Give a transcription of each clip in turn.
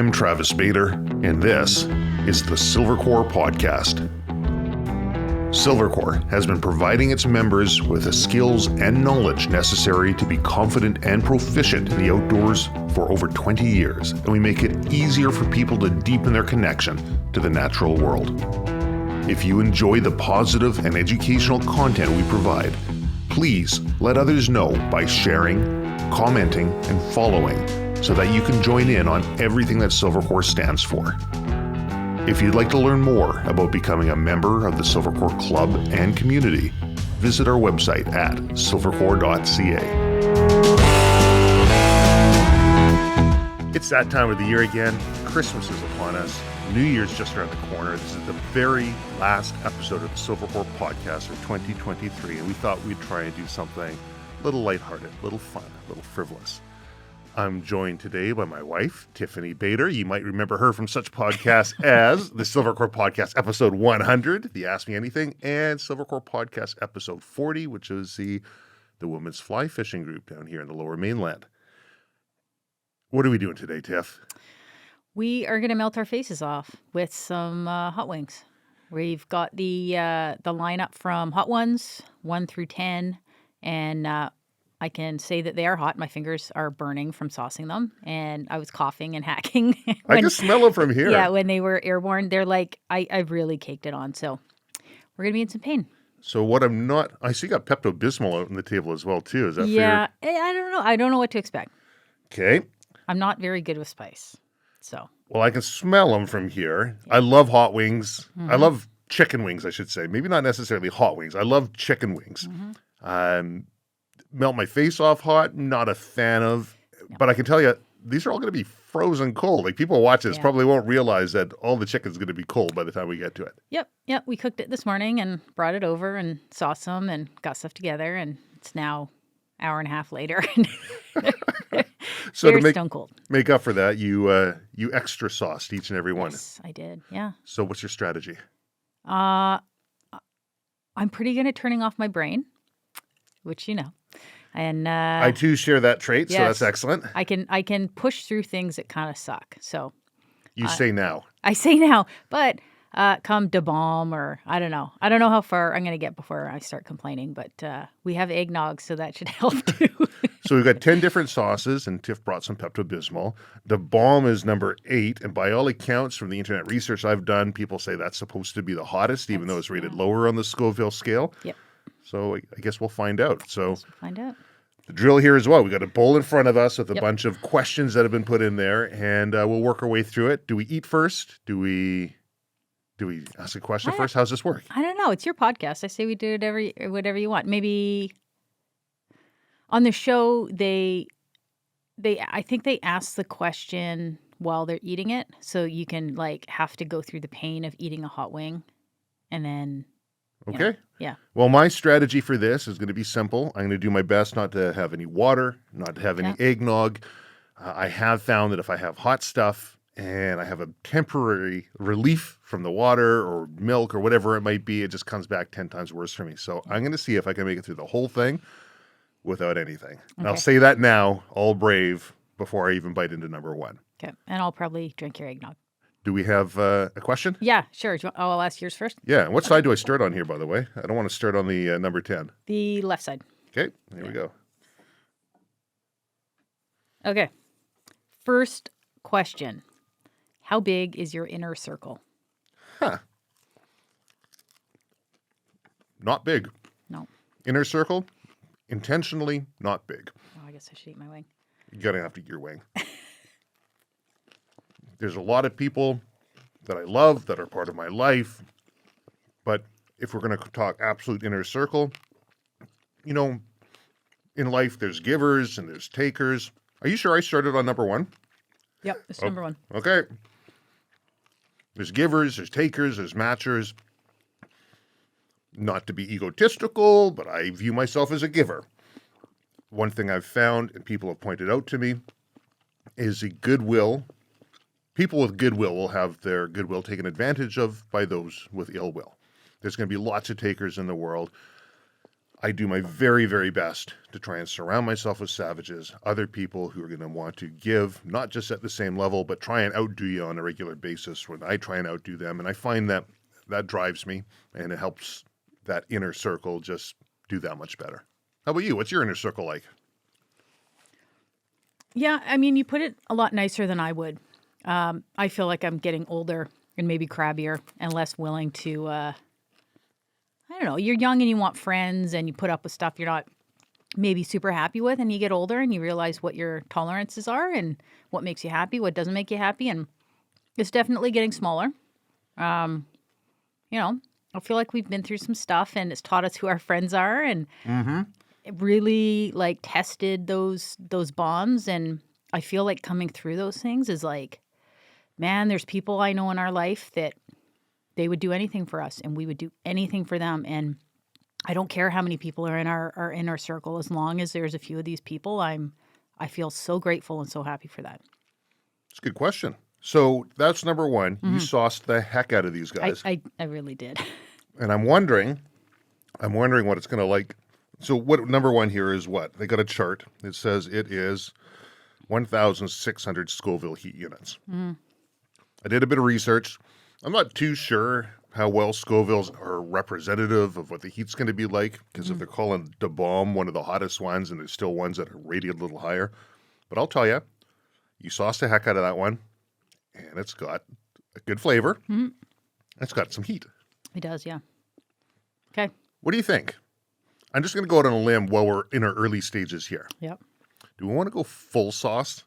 I'm Travis Bader, and this is the Silvercore Podcast. Silvercore has been providing its members with the skills and knowledge necessary to be confident and proficient in the outdoors for over 20 years, and we make it easier for people to deepen their connection to the natural world. If you enjoy the positive and educational content we provide, please let others know by sharing, commenting, and following so that you can join in on everything that Silvercore stands for. If you'd like to learn more about becoming a member of the Silvercore Club and community, visit our website at silvercore.ca. It's that time of the year again. Christmas is upon us. New Year's just around the corner. This is the very last episode of the Silvercore Podcast for 2023, and we thought we'd try and do something a little lighthearted, a little fun, a little frivolous. I'm joined today by my wife, Tiffany Bader. You might remember her from such podcasts as the Silvercore Podcast episode 100, the Ask Me Anything, and Silvercore Podcast episode 40, which is the Women's Fly Fishing Group down here in the Lower Mainland. What are we doing today, Tiff? We are going to melt our faces off with some hot wings. We've got the lineup from Hot Ones, 1 through 10, and I can say that they are hot. My fingers are burning from saucing them, and I was coughing and hacking. I can smell them from here. Yeah, when they were airborne, they're like, I've really caked it on, so we're going to be in some pain. So what I'm not, I see you got Pepto-Bismol out on the table as well, too. Is that fair? Yeah, I don't know. I don't know what to expect. Okay. I'm not very good with spice, so. Well, I can smell them from here. I love hot wings. Mm-hmm. I love chicken wings, I should say. Maybe not necessarily hot wings. I love chicken wings. Mm-hmm. Melt my face off hot, not a fan of. Yeah. But I can tell you, these are all going to be frozen cold. Like, people watch this probably won't realize that all the chicken's going to be cold by the time we get to it. Yep. We cooked it this morning and brought it over and sauced some and got stuff together. And it's now an hour and a half later. So they're to stone cold. Make up for that, you extra sauced each and every one. Yes, I did. Yeah. So what's your strategy? I'm pretty good at turning off my brain, which you know. And I too share that trait, so that's excellent. I can push through things that kind of suck. So you say now. I say now, but come da bomb or I don't know how far I'm going to get before I start complaining. But we have eggnog, so that should help too. So we've got 10 different sauces, and Tiff brought some Pepto-Bismol. The bomb is number 8, and by all accounts from the internet research I've done, people say that's supposed to be the hottest, even though it's rated lower on the Scoville scale. Yep. So I guess we'll find out. So find out. The drill here as well. We've got a bowl in front of us with a bunch of questions that have been put in there, and we'll work our way through it. Do we eat first? Do we ask a question first? How's this work? I don't know. It's your podcast. I say we do it whatever you want. Maybe on the show I think they ask the question while they're eating it, so you can like have to go through the pain of eating a hot wing, and then. Okay. Yeah. Well, my strategy for this is going to be simple. I'm going to do my best not to have any water, not to have any eggnog. I have found that if I have hot stuff and I have a temporary relief from the water or milk or whatever it might be, it just comes back 10 times worse for me. So I'm going to see if I can make it through the whole thing without anything. And I'll say that now, all brave, before I even bite into number 1. Okay. And I'll probably drink your eggnog. Do we have a question? Yeah, sure. I'll ask yours first. Yeah. And what side do I start on here, by the way? I don't want to start on the number 10. The left side. Okay. Here we go. Okay. First question. How big is your inner circle? Not big. No. Inner circle, intentionally not big. Oh, I guess I should eat my wing. You're going to have to eat your wing. There's a lot of people that I love that are part of my life, but if we're going to talk absolute inner circle, you know, in life there's givers and there's takers. Are you sure I started on number 1? Yep, it's number 1. Okay. There's givers, there's takers, there's matchers. Not to be egotistical, but I view myself as a giver. One thing I've found, and people have pointed out to me, is the goodwill. People with goodwill will have their goodwill taken advantage of by those with ill will. There's going to be lots of takers in the world. I do my very, very best to try and surround myself with savages, other people who are going to want to give, not just at the same level, but try and outdo you on a regular basis when I try and outdo them. And I find that drives me, and it helps that inner circle just do that much better. How about you? What's your inner circle like? Yeah, I mean, you put it a lot nicer than I would. I feel like I'm getting older and maybe crabbier and less willing to, I don't know, you're young and you want friends and you put up with stuff you're not maybe super happy with, and you get older and you realize what your tolerances are and what makes you happy, what doesn't make you happy, and it's definitely getting smaller. You know, I feel like we've been through some stuff and it's taught us who our friends are, and it really like tested those bonds. And I feel like coming through those things is like, man, there's people I know in our life that they would do anything for us and we would do anything for them. And I don't care how many people are in our inner circle, as long as there's a few of these people, I feel so grateful and so happy for that. It's a good question. So that's number one. You sauced the heck out of these guys. I really did. And I'm wondering what it's going to like. So what number one here is what? They got a chart. It says it is 1,600 Scoville heat units. I did a bit of research. I'm not too sure how well Scovilles are representative of what the heat's going to be like, because if they're calling the bomb one of the hottest ones, and there's still ones that are rated a little higher. But I'll tell you, you sauced the heck out of that one, and it's got a good flavor. It's got some heat. It does, yeah. Okay. What do you think? I'm just going to go out on a limb while we're in our early stages here. Yep. Do we want to go full sauce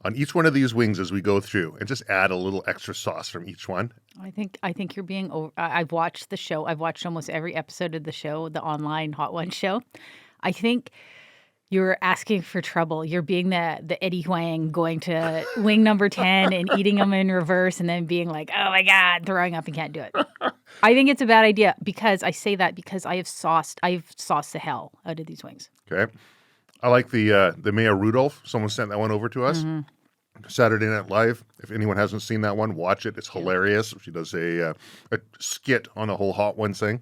on each one of these wings as we go through and just add a little extra sauce from each one? I think you're being over. I've watched the show. I've watched almost every episode of the show, the online Hot One show. I think you're asking for trouble. You're being the Eddie Huang, going to wing number 10 and eating them in reverse and then being like, oh my God, throwing up and can't do it. I think it's a bad idea, because I say that because I've sauced the hell out of these wings. Okay. I like the Maya Rudolph. Someone sent that one over to us. Saturday Night Live. If anyone hasn't seen that one, watch it. It's hilarious. She does a skit on the whole Hot Ones thing.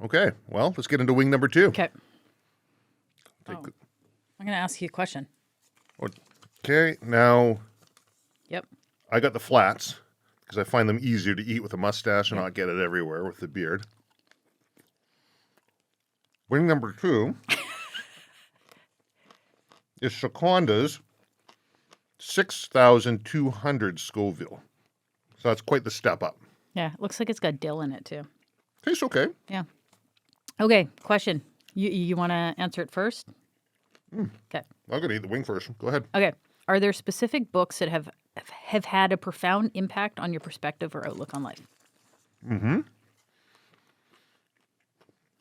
Okay. Well, let's get into wing number 2. Okay. I'm going to ask you a question. Okay. Now, Yep. I got the flats because I find them easier to eat with a mustache and not get it everywhere with the beard. Wing number 2 is Shakonda's 6,200 Scoville. So that's quite the step up. Yeah, it looks like it's got dill in it too. Tastes okay. Yeah. Okay, question. You want to answer it first? Okay. I'm going to eat the wing first. Go ahead. Okay. Are there specific books that have had a profound impact on your perspective or outlook on life?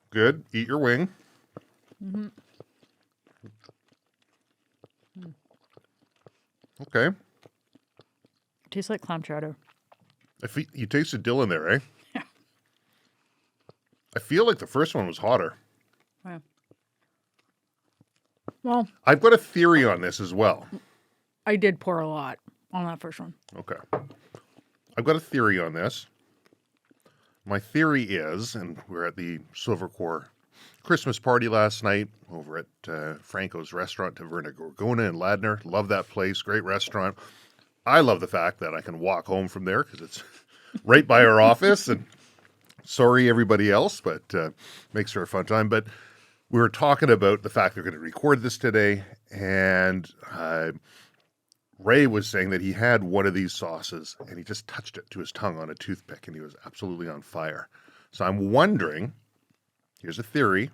Good. Eat your wing. Okay. Tastes like clam chowder. You tasted dill in there, eh? Yeah. I feel like the first one was hotter. Yeah. Well, I've got a theory on this as well. I did pour a lot on that first one. Okay. I've got a theory on this. My theory is, and we're at the Silvercore Christmas party last night over at Franco's restaurant, Taverna Gorgona in Ladner. Love that place. Great restaurant. I love the fact that I can walk home from there because it's right by our office. And sorry, everybody else, but makes for a fun time. But we were talking about the fact they're going to record this today, and Ray was saying that he had one of these sauces and he just touched it to his tongue on a toothpick and he was absolutely on fire. So I'm wondering, here's a theory,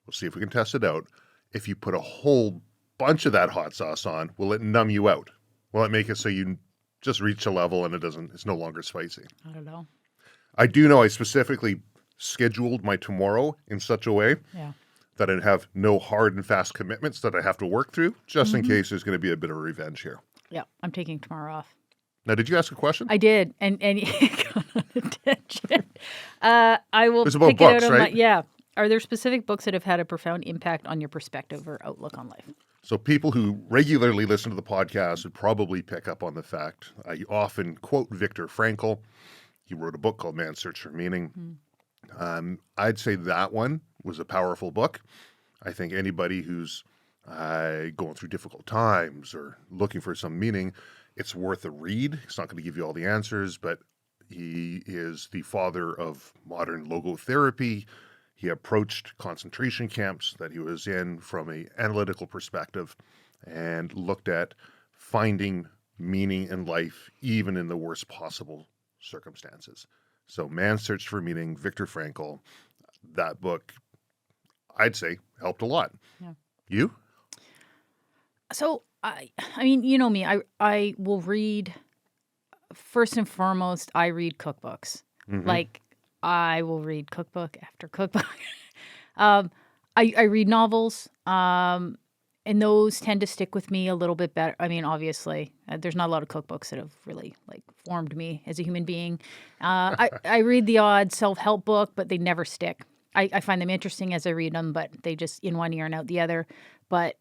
we'll see if we can test it out. If you put a whole bunch of that hot sauce on, will it numb you out? Will it make it so you just reach a level and it's no longer spicy? I don't know. I do know I specifically scheduled my tomorrow in such a way that I'd have no hard and fast commitments that I have to work through, just in case there's going to be a bit of revenge here. Yeah, I'm taking tomorrow off. Now, did you ask a question? I did, and you got on attention. I will It's about pick books, it out on right? yeah. Are there specific books that have had a profound impact on your perspective or outlook on life? So people who regularly listen to the podcast would probably pick up on the fact I often quote Viktor Frankl. He wrote a book called Man's Search for Meaning. I'd say that one was a powerful book. I think anybody who's going through difficult times or looking for some meaning, it's worth a read. It's not going to give you all the answers, but he is the father of modern logotherapy. He approached concentration camps that he was in from an analytical perspective and looked at finding meaning in life, even in the worst possible circumstances. So Man's Search for Meaning, Viktor Frankl, that book, I'd say, helped a lot. Yeah. You? So, I mean, you know me, I will read, first and foremost, I read cookbooks. Mm-hmm. Like, I will read cookbook after cookbook. I read novels, and those tend to stick with me a little bit better. I mean, obviously, there's not a lot of cookbooks that have really like formed me as a human being. I read the odd self-help book, but they never stick. I find them interesting as I read them, but they just in one ear and out the other. But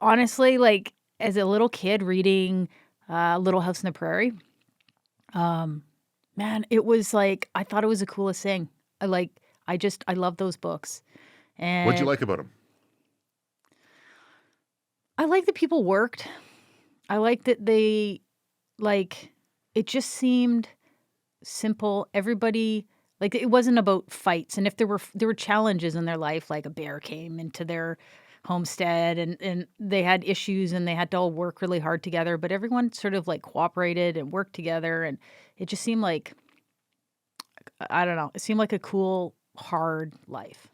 honestly, like as a little kid reading Little House on the Prairie, man, it was like I thought it was the coolest thing. I love those books. And What'd you like about them? I like that people worked. I like that they, like, it just seemed simple. Everybody, like, it wasn't about fights. And if there were challenges in their life, like a bear came into their homestead and they had issues and they had to all work really hard together, but everyone sort of like cooperated and worked together. And it just seemed like, I don't know, it seemed like a cool, hard life.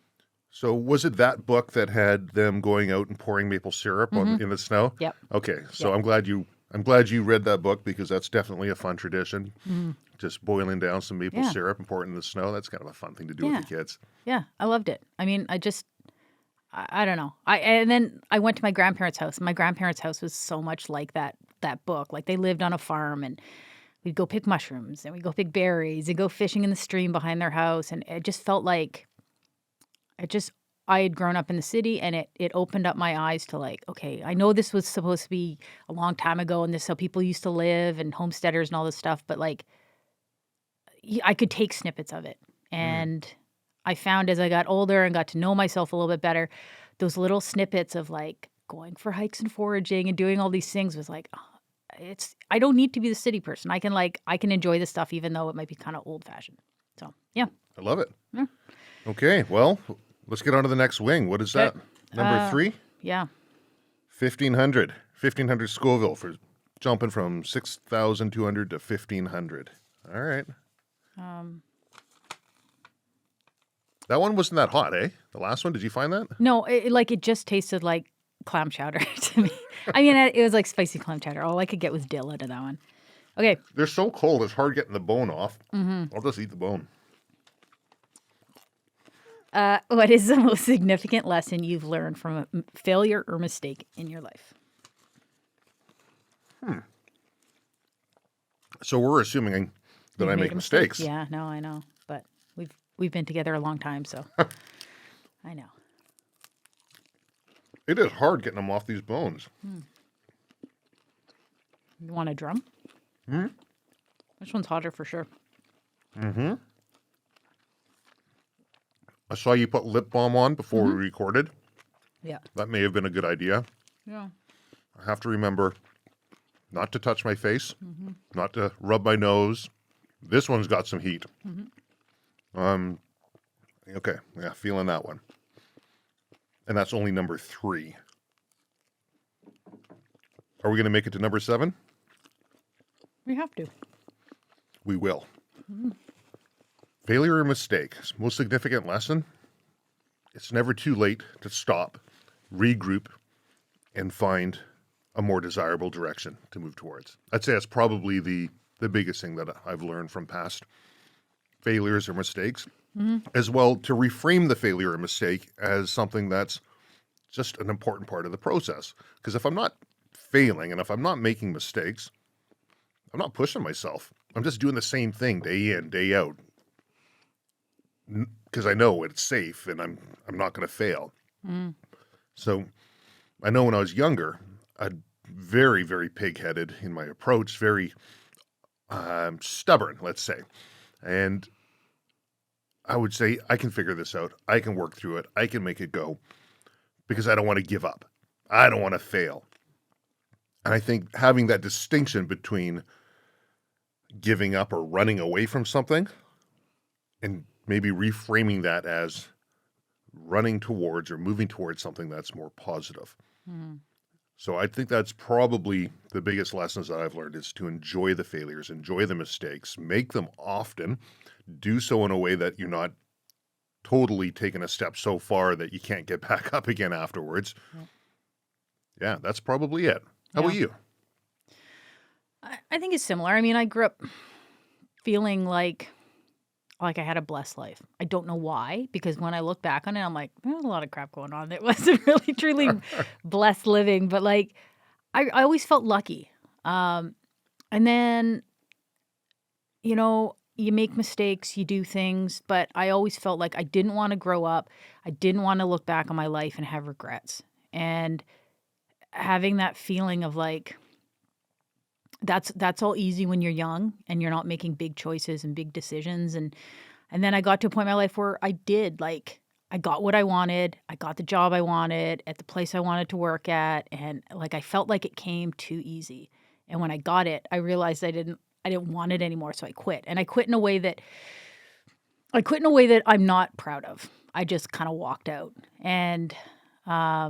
So was it that book that had them going out and pouring maple syrup in the snow? Yep. Okay, so Yep. I'm glad you read that book because that's definitely a fun tradition. Just boiling down some maple Yeah. syrup and pouring it in the snow. That's kind of a fun thing to do with the kids. Yeah, I loved it. I mean, I don't know. And then I went to my grandparents' house. My grandparents' house was so much like that book. Like they lived on a farm and we'd go pick mushrooms and we'd go pick berries and go fishing in the stream behind their house. And it just felt like I had grown up in the city and it opened up my eyes to like, okay, I know this was supposed to be a long time ago and this is how people used to live and homesteaders and all this stuff, but like I could take snippets of it. And I found as I got older and got to know myself a little bit better, those little snippets of like going for hikes and foraging and doing all these things was like, I don't need to be the city person. I can enjoy this stuff even though it might be kind of old fashioned. So, yeah. I love it. Yeah. Okay, well, let's get on to the next wing. What is that? Number 3? Yeah. 1,500. 1,500 Scoville for jumping from 6,200 to 1,500. All right. That one wasn't that hot, eh? The last one, did you find that? No, it just tasted like clam chowder to me. I mean, it was like spicy clam chowder. All I could get was dill out of that one. Okay. They're so cold, it's hard getting the bone off. I'll just eat the bone. What is the most significant lesson you've learned from a failure or mistake in your life? So we're assuming that I Made make a mistake? mistakes. Yeah, no, I know. But we've been together a long time, so I know. It is hard getting them off these bones. You want a drum? This one's hotter for sure. I saw you put lip balm on before we recorded. Yeah. That may have been a good idea. Yeah. I have to remember not to touch my face, not to rub my nose. This one's got some heat. Okay, yeah, feeling that one. And that's only number 3. Are we going to make it to number 7? We have to. We will. Failure or mistake? Most significant lesson? It's never too late to stop, regroup, and find a more desirable direction to move towards. I'd say that's probably the biggest thing that I've learned from past failures or mistakes, as well to reframe the failure or mistake as something that's just an important part of the process. Because if I'm not failing and if I'm not making mistakes, I'm not pushing myself. I'm just doing the same thing day in, day out. Because I know it's safe and I'm not going to fail. So I know when I was younger, I'd very, very pig-headed in my approach, very stubborn, let's say. And I would say, I can figure this out. I can work through it. I can make it go because I don't want to give up. I don't want to fail. And I think having that distinction between giving up or running away from something and maybe reframing that as running towards or moving towards something that's more positive. Mm. So I think that's probably the biggest lessons that I've learned is to enjoy the failures, enjoy the mistakes, make them often, do so in a way that you're not totally taking a step so far that you can't get back up again afterwards. Yep. Yeah, that's probably it. How about you? I think it's similar. I mean, I grew up feeling like I had a blessed life. I don't know why, because when I look back on it, I'm like, there's a lot of crap going on. It wasn't really truly blessed living, but like, I always felt lucky. And then, you know, you make mistakes, you do things, but I always felt like I didn't want to grow up. I didn't want to look back on my life and have regrets. And having that feeling of like, that's all easy when you're young and you're not making big choices and big decisions. And then I got to a point in my life where I did, like, I got what I wanted. I got the job I wanted at the place I wanted to work at. And like, I felt like it came too easy. And when I got it, I realized I didn't want it anymore. So I quit. And I quit in a way that I'm not proud of. I just kind of walked out. And I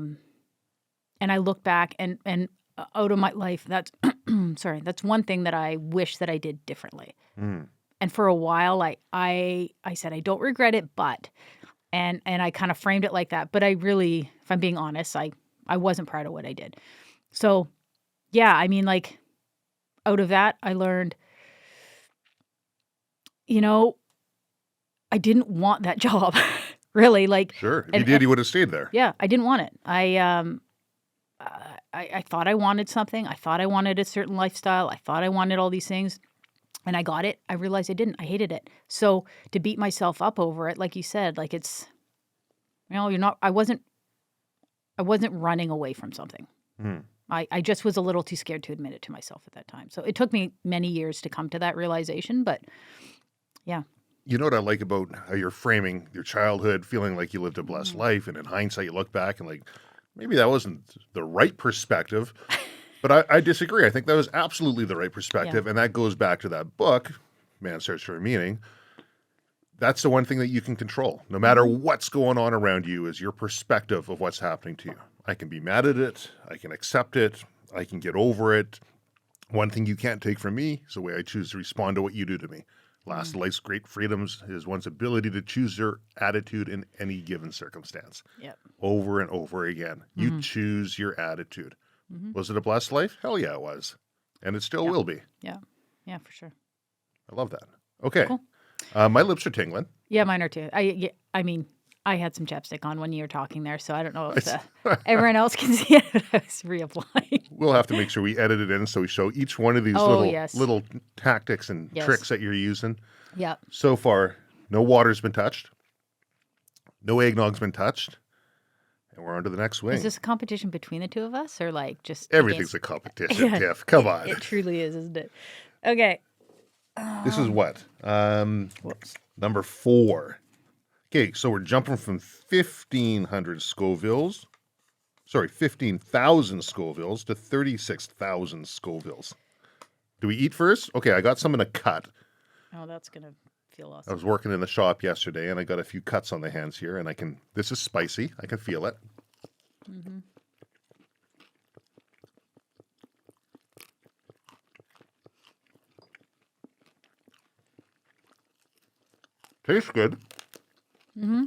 look back and out of my life, that's that's one thing that I wish that I did differently. Mm. And for a while, I said I don't regret it, but and I kind of framed it like that. But I really, if I'm being honest, I wasn't proud of what I did. So yeah, I mean, like, out of that, I learned, you know, I didn't want that job, really. Like, Sure, if you did, you would have stayed there. yeah, I didn't want it. I thought I wanted something. I thought I wanted a certain lifestyle. I thought I wanted all these things. And I got it. I realized I didn't. I hated it. So to beat myself up over it, like you said, like, it's, you know, I wasn't running away from something. Mm. I just was a little too scared to admit it to myself at that time. So it took me many years to come to that realization, but yeah. You know what I like about how you're framing your childhood, feeling like you lived a blessed life, and in hindsight, you look back and like, maybe that wasn't the right perspective, but I disagree. I think that was absolutely the right perspective, and that goes back to that book, Man's Search for Meaning. That's the one thing that you can control. No matter what's going on around you is your perspective of what's happening to you. I can be mad at it. I can accept it. I can get over it. One thing you can't take from me is the way I choose to respond to what you do to me. Last of life's great freedoms is one's ability to choose your attitude in any given circumstance. Yep. Over and over again. You choose your attitude. Was it a blessed life? Hell yeah, it was. And it still will be. Yeah. Yeah, for sure. I love that. Okay. Cool. My lips are tingling. Yeah, mine are too. I mean, I had some chapstick on when you were talking there, so I don't know if everyone else can see it, but I was reapplying. We'll have to make sure we edit it in so we show each one of these little tactics and tricks that you're using. Yeah. So far, no water's been touched. No eggnog's been touched. And we're on to the next swing. Is this a competition between the two of us, or like just Everything's a competition, Tiff. Come on. It truly is, isn't it? Okay. This is what? Number 4. Okay, so we're jumping from 1,500 Scovilles. Sorry, 15,000 Scovilles to 36,000 Scovilles. Do we eat first? Okay, I got some in a cut. Oh, that's going to feel awesome. I was working in the shop yesterday, and I got a few cuts on the hands here, and this is spicy. I can feel it. Mm-hmm. Tastes good. Mm-hmm.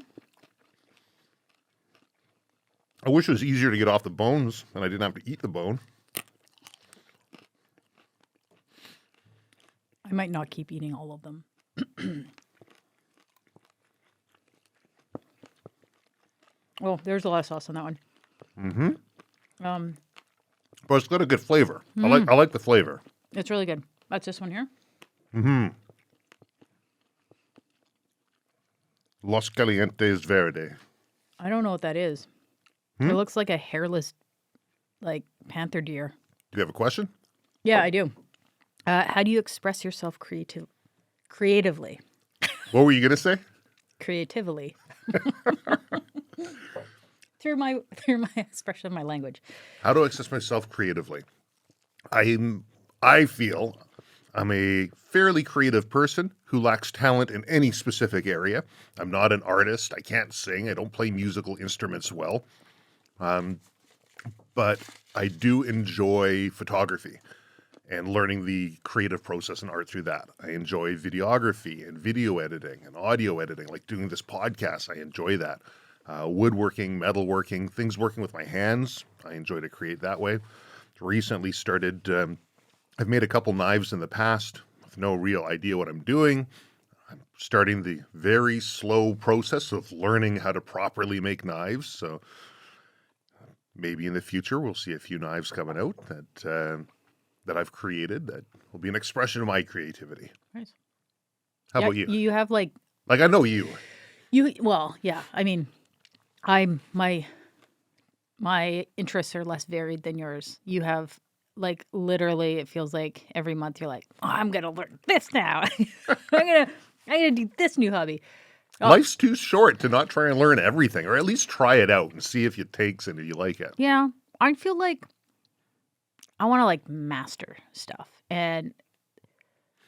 I wish it was easier to get off the bones and I didn't have to eat the bone. I might not keep eating all of them. Oh, there's a lot of sauce on that one. Mm-hmm. But it's got a good flavor. I like the flavor. It's really good. That's this one here. Mm-hmm. Los Calientes Verde. I don't know what that is. It looks like a hairless, like, panther deer. Do you have a question? Yeah, I do. How do you express yourself creatively? What were you going to say? creatively through my expression of my language. How do I express myself creatively? I feel I'm a fairly creative person who lacks talent in any specific area. I'm not an artist. I can't sing. I don't play musical instruments well. But I do enjoy photography and learning the creative process and art through that. I enjoy videography and video editing and audio editing, like doing this podcast. I enjoy that. Woodworking, metalworking, things working with my hands. I enjoy to create that way. Recently started, I've made a couple knives in the past with no real idea what I'm doing. I'm starting the very slow process of learning how to properly make knives. So maybe in the future we'll see a few knives coming out that I've created that will be an expression of my creativity. Nice. How about you? You have like I know you. Well, yeah. I mean, my interests are less varied than yours. You have like literally, it feels like every month you're like, oh, I'm gonna learn this now. I'm gonna do this new hobby. Oh. Life's too short to not try and learn everything, or at least try it out and see if it takes and if you like it. Yeah, I feel like I want to like master stuff, and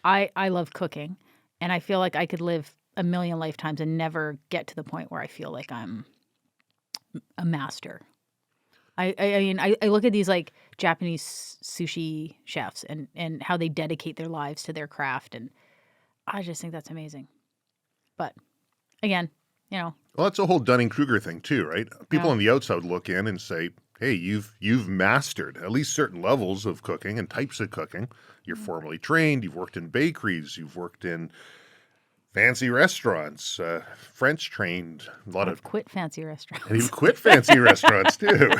I love cooking, and I feel like I could live a million lifetimes and never get to the point where I feel like I'm a master. I mean, I look at these like Japanese sushi chefs and how they dedicate their lives to their craft, and I just think that's amazing. But again, well, that's a whole Dunning-Kruger thing too, right? People on the outside look in and say, hey, you've mastered at least certain levels of cooking and types of cooking. You're formally trained. You've worked in bakeries. You've worked in fancy restaurants, French trained. I've quit fancy restaurants. And you've quit fancy restaurants too.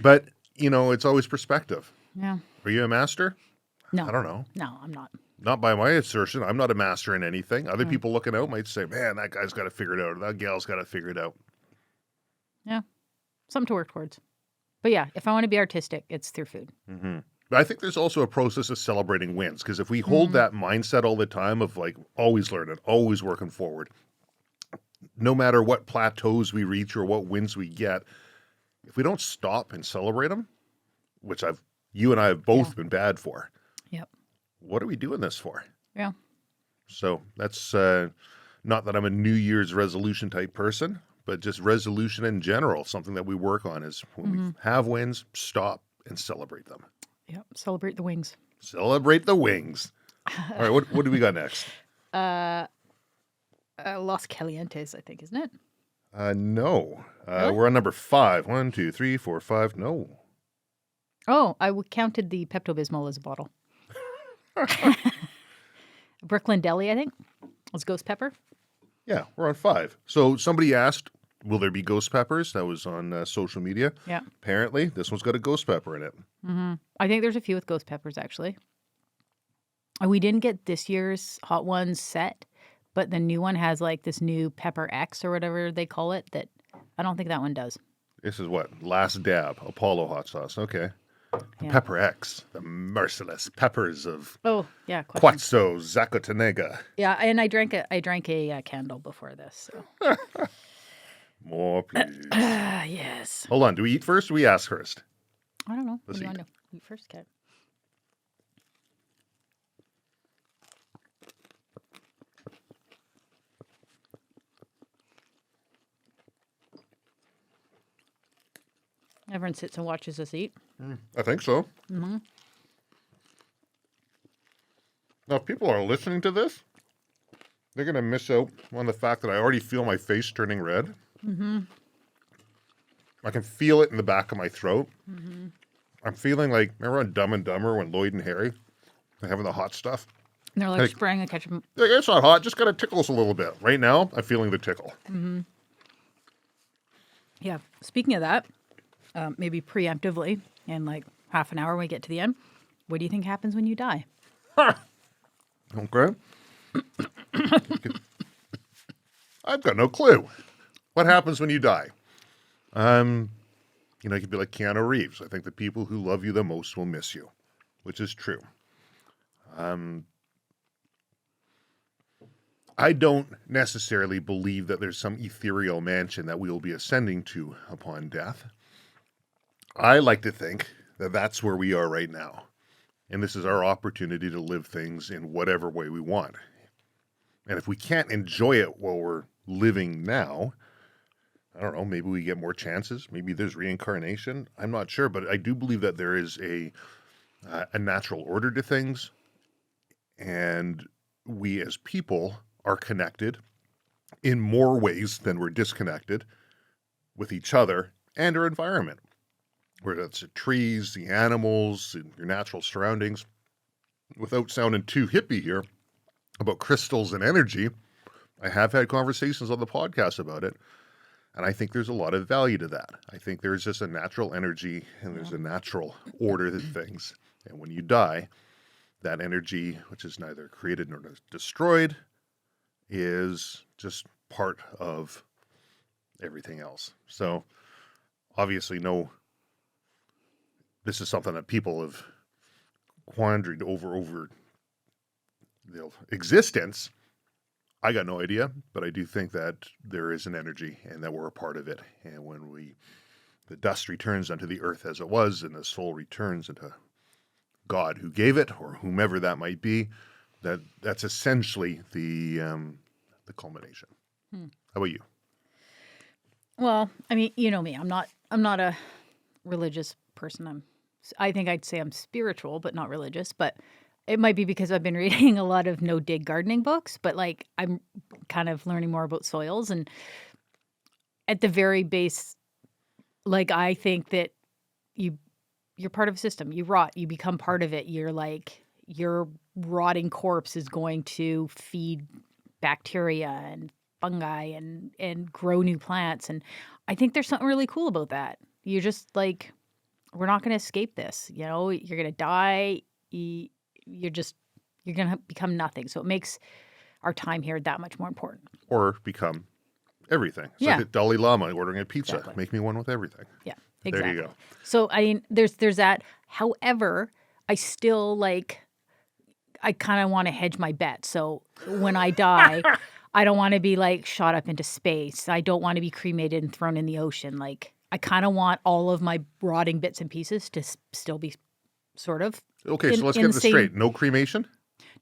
But, it's always perspective. Yeah. Are you a master? No. I don't know. No, I'm not. Not by my assertion. I'm not a master in anything. Other people looking out might say, man, that guy's got to figure it out. Or that gal's got to figure it out. Yeah. Something to work towards. But yeah, if I want to be artistic, it's through food. Mm-hmm. But I think there's also a process of celebrating wins, because if we hold that mindset all the time of like always learning, always working forward, no matter what plateaus we reach or what wins we get, if we don't stop and celebrate them, which you and I have both been bad for. Yep. What are we doing this for? Yeah. So that's not that I'm a New Year's resolution type person, but just resolution in general. Something that we work on is when we have wins, stop and celebrate them. Yep. Celebrate the wings. Celebrate the wings. All right. What do we got next? Los Calientes, I think, isn't it? No. Really? We're on number 5. 1, 2, 3, 4, 5. No. Oh, I counted the Pepto-Bismol as a bottle. Brooklyn Deli, I think. Was ghost pepper. Yeah, we're on 5. So somebody asked, will there be ghost peppers? That was on social media. Yeah. Apparently, this one's got a ghost pepper in it. Mm-hmm. I think there's a few with ghost peppers, actually. And we didn't get this year's Hot Ones set, but the new one has like this new Pepper X or whatever they call it that I don't think that one does. This is what? Last Dab, Apollo hot sauce. Okay. Yeah. Pepper X, the merciless peppers of Oh, yeah. question. Quetzal, Zacatenega. Yeah, and I drank a candle before this. So. More, please. Yes. Hold on. Do we eat first or do we ask first? I don't know. Let's What do you eat. want to do? Eat first, okay. Everyone sits and watches us eat. I think so. Mm-hmm. Now, if people are listening to this, they're going to miss out on the fact that I already feel my face turning red. Mm-hmm. I can feel it in the back of my throat. Mm-hmm. I'm feeling like, remember on Dumb and Dumber when Lloyd and Harry are having the hot stuff? And they're like spraying a ketchup. Like, it's not hot, just got to tickle us a little bit. Right now, I'm feeling the tickle. Mm-hmm. Yeah. Speaking of that, maybe preemptively, in like half an hour when we get to the end, what do you think happens when you die? Okay. I've got no clue. What happens when you die? You could be like Keanu Reeves. I think the people who love you the most will miss you, which is true. I don't necessarily believe that there's some ethereal mansion that we will be ascending to upon death. I like to think that that's where we are right now. And this is our opportunity to live things in whatever way we want. And if we can't enjoy it while we're living now, I don't know, maybe we get more chances. Maybe there's reincarnation. I'm not sure, but I do believe that there is a natural order to things. And we as people are connected in more ways than we're disconnected with each other and our environment. Whether that's the trees, the animals, and your natural surroundings. Without sounding too hippie here about crystals and energy, I have had conversations on the podcast about it, and I think there's a lot of value to that. I think there's just a natural energy and there's a natural order to things. And when you die, that energy, which is neither created nor destroyed, is just part of everything else. So, obviously, this is something that people have quandared over existence. I got no idea, but I do think that there is an energy and that we're a part of it. And when the dust returns unto the earth as it was, and the soul returns into God who gave it, or whomever that might be, that's essentially the culmination. How about you? Well, I mean, you know me. I'm not a religious person. I think I'd say I'm spiritual, but not religious. But it might be because I've been reading a lot of no-dig gardening books. But like, I'm kind of learning more about soils, and at the very base, like, I think that you're part of a system. You rot. You become part of it. You're like, your rotting corpse is going to feed bacteria and fungi and grow new plants. And I think there's something really cool about that. You're just like, we're not going to escape this. You know, you're going to die. You're going to become nothing. So it makes our time here that much more important. Or become everything. It's like a Dalai Lama ordering a pizza. Exactly. Make me one with everything. Yeah, exactly. There you go. So, I mean, there's that. However, I still I kind of want to hedge my bet. So when I die, I don't want to be like shot up into space. I don't want to be cremated and thrown in the ocean. Like, I kind of want all of my rotting bits and pieces to still be sort of. Okay, so let's get this straight. No cremation?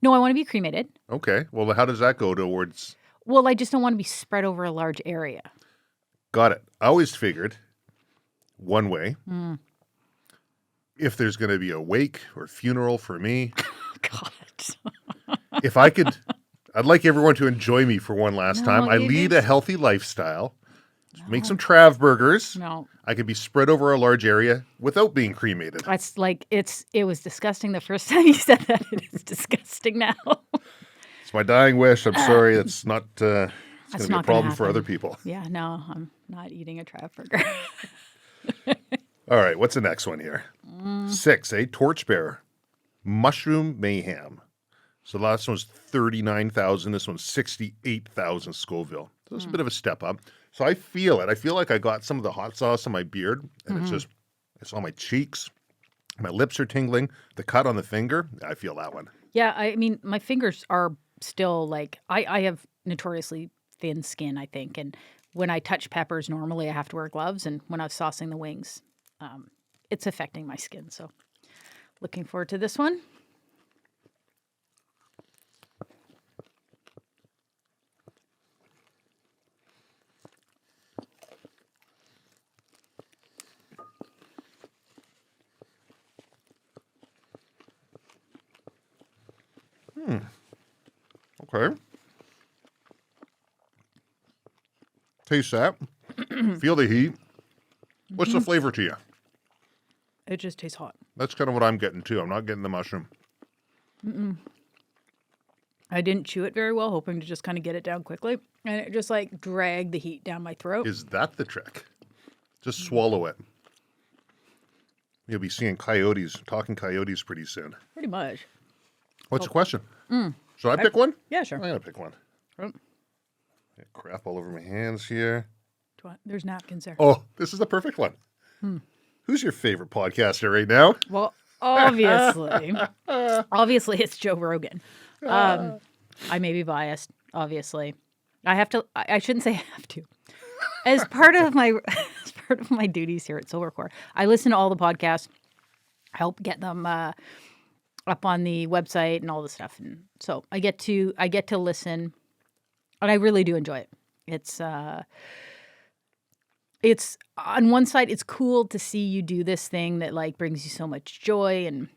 No, I want to be cremated. Okay. Well, how does that go towards? Well, I just don't want to be spread over a large area. Got it. I always figured one way. If there's going to be a wake or funeral for me. God. If I could, I'd like everyone to enjoy me for one last time. I lead a healthy lifestyle. Make some Trav burgers. No. I could be spread over a large area without being cremated. That's like, it was disgusting the first time you said that. It is disgusting now. It's my dying wish. I'm sorry. It's not, it's going to be a problem for other people. Yeah, no, I'm not eating a Trav burger. All right. What's the next one here? 6, Torchbearer. Mushroom Mayhem. So the last one's 39,000. This one's 68,000 Scoville. So it's a bit of a step up. So I feel it. I feel like I got some of the hot sauce on my beard, and it's on my cheeks. My lips are tingling. The cut on the finger, I feel that one. Yeah, I mean, my fingers are still like, I have notoriously thin skin, I think. And when I touch peppers, normally I have to wear gloves. And when I was saucing the wings, it's affecting my skin. So looking forward to this one. Okay. Taste that. Feel the heat. What's the flavor to you? It just tastes hot. That's kind of what I'm getting too. I'm not getting the mushroom. I didn't chew it very well, hoping to just kind of get it down quickly. And it just like dragged the heat down my throat. Is that the trick? Just swallow it. You'll be seeing talking coyotes pretty soon. Pretty much. What's the question? Should I pick one? Yeah, sure. I'm going to pick one. Crap all over my hands here. There's napkins there. Oh, this is the perfect one. Who's your favorite podcaster right now? Well, obviously. Obviously, it's Joe Rogan. I may be biased. obviously. I have to. I shouldn't say I have to. As part of my duties here at Silvercore, I listen to all the podcasts, help get them up on the website and all the stuff, and so I get to listen, and I really do enjoy it. It's on one side, it's cool to see you do this thing that like brings you so much joy and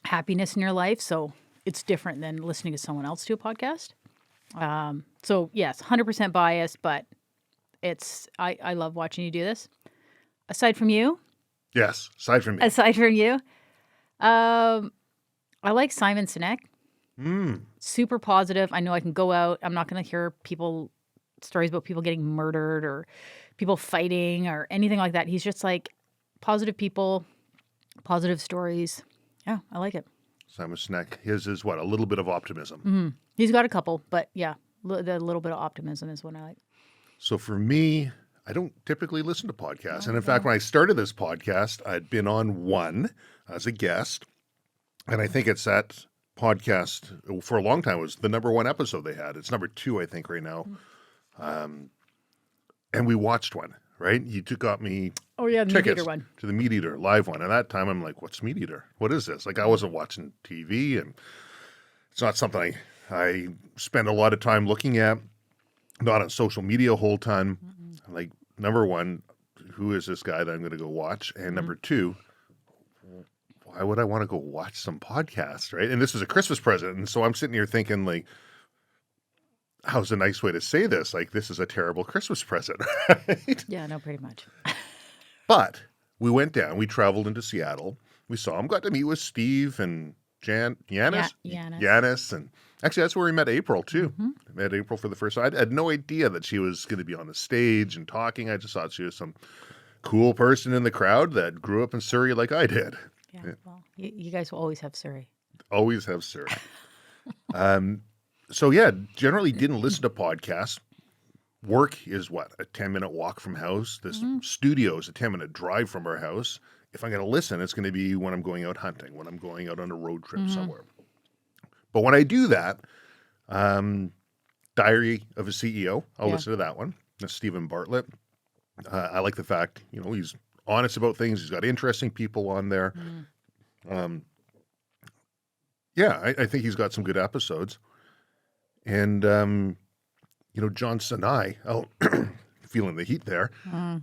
happiness in your life. So it's different than listening to someone else do a podcast. So yes, 100% biased, but I love watching you do this. Aside from you, Yes, aside from me. I like Simon Sinek. Super positive. I know I can go out. I'm not going to hear stories about people getting murdered or people fighting or anything like that. He's just like positive people, positive stories. Yeah, I like it. Simon Sinek, his is what? A little bit of optimism. He's got a couple, but yeah, the little bit of optimism is what I like. So for me, I don't typically listen to podcasts. And in fact, when I started this podcast, I'd been on one as a guest. And I think it's that podcast for a long time was the number one episode they had. It's number 2, I think, right now. And we watched one, right? You got me Oh yeah, the Meat tickets Eater one. to the Meat Eater live one. And at that time, I'm like, what's Meat Eater? What is this? Like, I wasn't watching TV, and it's not something I spend a lot of time looking at, not on social media a whole ton. Like, number one, who is this guy that I'm going to go watch? And number 2, why would I want to go watch some podcast, right? And this was a Christmas present. And so I'm sitting here thinking, like, how's a nice way to say this? Like, this is a terrible Christmas present, right? Yeah, no, pretty much. But we went down. We traveled into Seattle. We saw him. Got to meet with Steve and Yanis. Yanis. And actually, that's where we met April, too. I met April for the first time. I had no idea that she was going to be on the stage and talking. I just thought she was some cool person in the crowd that grew up in Surrey like I did. Yeah, well, you guys will always have Surrey. Always have Surrey. So, yeah, generally didn't listen to podcasts. Work is what? A 10-minute walk from house. This studio is a 10-minute drive from our house. If I'm going to listen, it's going to be when I'm going out hunting, when I'm going out on a road trip somewhere. But when I do that, Diary of a CEO, I'll listen to that one. That's Stephen Bartlett. I like the fact, he's honest about things. He's got interesting people on there. I think he's got some good episodes. And, John Sinai, feeling the heat there.